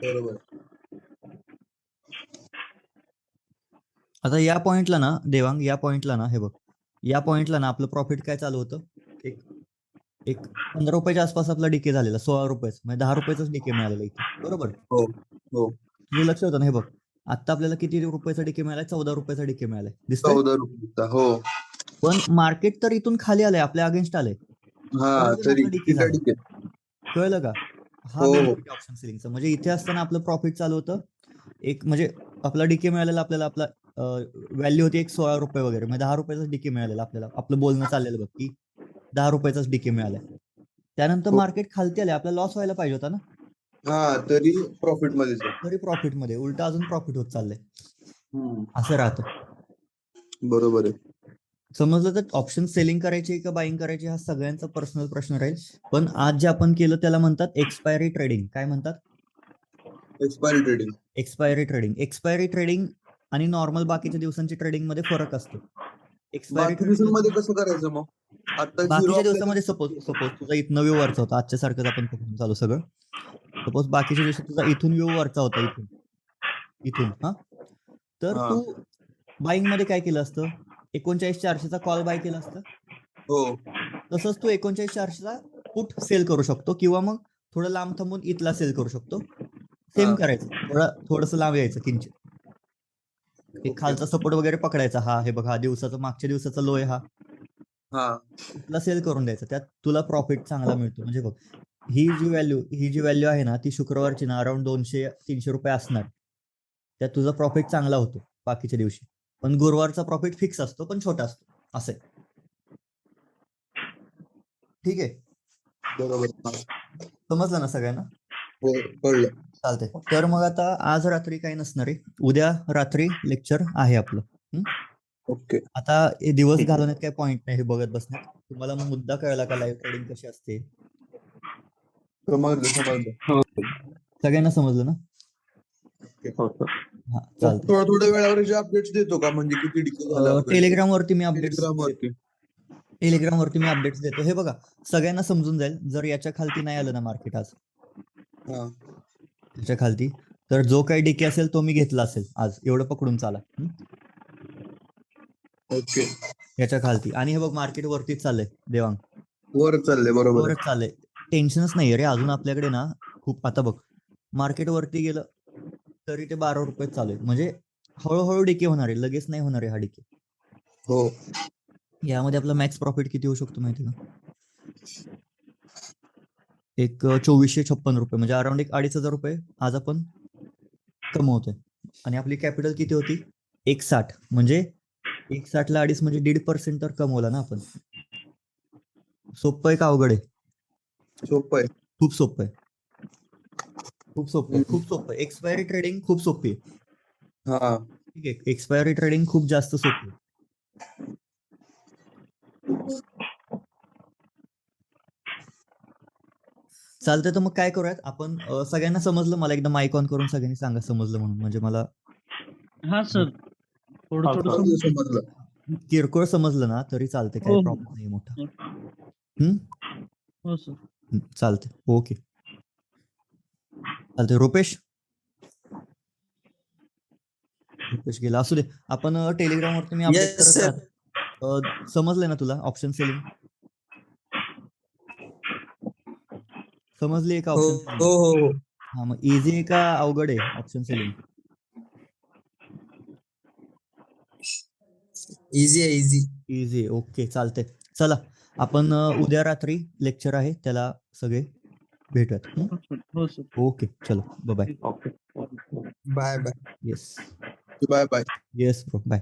बरोबर. आता या पॉइंटला ना देवांग, या पॉइंटला ना हे बघ, या पॉइंटला ना आपलं प्रॉफिट काय चालू होतं? एक 15 रुपयाच्या आसपास आपला डीके झालेला, 16 रुपयाच, म्हणजे 10 रुपयाचाच डीके मिळालेला इथे, बरोबर. हो हो. तुझं लक्ष होतं ना? हे बघ, आता आपल्याला किती रुपयाचा डीके मिळालाय? 14 रुपयाचा डीके मिळालाय, दिसतोय? 14 रुपयाचा. हो. पण मार्केट तर इथून खाली आलंय, आपल्या अगेन्स्ट आलंय. हा तरी कळलं का? हा बेनिफिट ऑप्शन सेलिंगचा. म्हणजे इथे असताना आपलं प्रॉफिट चालू होतं एक, म्हणजे आपला डीके मिळालेला आपल्याला, आपला व्हॅल्यू होती एक 16 रुपये वगैरे, म्हणजे 10 रुपयाचाच डीके मिळालेला आपल्याला. आपलं बोलणं चाललेलं बघ की 10 रुपयाचाच डीके मिळालाय. त्यानंतर मार्केट खालती आले, आपला लॉस व्हायला पाहिजे होता ना. हा तरी प्रॉफिट मध्ये उलट अजून प्रॉफिट होत चाललंय. असं राहतं, बरोबर आहे. समजलं? तर ऑप्शन सेलिंग करायची का बाईंग करायची हा सगळ्यांचा पर्सनल प्रश्न राहील. पण आज जे आपण केलं त्याला म्हणतात एक्सपायरी ट्रेडिंग. काय म्हणतात? एक्सपायरी ट्रेडिंग आणि नॉर्मल बाकीच्या दिवसांची ट्रेडिंग मध्ये फरक असतो. एक्सपायरी मध्ये कसं करायचं मग? आता बाकीच्या दिवसामध्ये सपोज तुझा इथनं व्यू वरचा होता, आजच्या सारखंच आपण चालू सगळं. सपोज बाकीच्या दिवशी तुझा इथून व्यू वरचा होता, इथून हा, तर तू बाईंग मध्ये काय केलं असतं? 39,400चा कॉल बाय केला असतं. हो. तसंच तू 39,400चा पुट सेल करू शकतो, किंवा मग थोडं लांब थांबून इथला सेल करू शकतो. सेम हा. करायचं, थोडस लांब यायचं किंचित. एक ओके. खालचा सपोर्ट वगैरे पकडायचा, हा हे बघा, हा दिवसाचा मागच्या दिवसाचा लो आहे हा, हा. तुला सेल करून द्यायचं, त्यात तुला प्रॉफिट चांगला मिळतो. म्हणजे बघ, ही जी व्हॅल्यू आहे ना, ती शुक्रवारची ना अराउंड 200-300 रुपये असणार, त्यात तुझा प्रॉफिट चांगला होतो बाकीच्या दिवशी. पण गुरुवारचा प्रॉफिट फिक्स असतो, पण छोटा असतो, असं आहे. ठीक आहे, बरोबर. हा. समजलं ना सगळ्यांना? हो, कळलं. चालतंय. तर मग आता आज रात्री काही नसणार आहे, उद्या रात्री लेक्चर आहे आपलं. ओके. आता हे दिवस ठीक आहे. घालवण्यात काही पॉईंट नाही हे बघत बसण्यात. तुम्हाला मुद्दा कळला का लाईव्ह ट्रेडिंग कशी असते? समजलं. सगळ्यांना समजलं ना? हो सर. हा, चालतंय. थोड्या वेळावर अपडेट्स देतो का, म्हणजे किती डिके झाले वगैरे? टेलिग्राम वरती मी अपडेट्स टेलिग्रामवरती. देतो. हे बघा, सगळ्यांना समजून जाईल. जर याच्या खालती नाही आलं ना मार्केट आज, हा. याच्या खालती, तर जो काही डीके असेल तो मी घेतला असेल आज, एवढं पकडून चाला. ओके. याच्या खालती. आणि हे बघ, मार्केट वरतीच चाललंय देवांग, वर चाललंय. बरोबर. वरच चाललंय. टेन्शनच नाही रे अजून आपल्याकडे ना खूप. आता बघ, मार्केट वरती गेलं तरी ते 12 रुपये चालू आहे. म्हणजे हळूहळू डिके होणार आहे, लगेच नाही होणार आहे हा डिके. हो. यामध्ये आपला मॅक्स प्रॉफिट किती होऊ शकतो माहिती का? एक 2456 रुपये, म्हणजे अराउंड एक 2500 रुपये आज आपण कमवतोय. आणि आपली कॅपिटल किती होती? 160. म्हणजे 160 ला 2.5 म्हणजे 1.5% तर कमवला ना आपण. सोपं आहे का अवघड आहे? सोपं आहे. खूप सोपं आहे. खूप सोपं आहे. एक्सपायरी ट्रेडिंग खूप सोपी आहे. हा. ठीक आहे, एक्सपायरी ट्रेडिंग खूप जास्त सोपी आहे. चालतंय, तर मग काय करूयात आपण, सगळ्यांना समजलं? मला एकदा माईक ऑन करून सगळ्यांनी सांगा समजलं म्हणून, म्हणजे मला हा सर, थोडं हा, थोडं सर. समजलं. समजलं. किरकोळ समजलं ना तरी चालते, हो, काही हो. प्रॉब्लेम नाही मोठा. हो सर. चालते, ओके. चालते. रुपेश गेला, असू दे. आपण टेलिग्राम वरती मी अपडेट Yes, करत sir. राहतो. समजलंय ना तुला ऑप्शन सेलिंग? समजली आहे का हो ऑप्शन हो सेलिंग? हो हो. हा, मग इझी आहे का अवघड आहे ऑप्शन सेलिंग? इझी आहे, इझी. इझी आहे, ओके. चालतंय. चला, आपण उद्या रात्री लेक्चर आहे, त्याला सगळे भेटूयात. हो सर. ओके, चलो, bye. Okay. Bye bye. Yes, bye bye. Yes bro, bye.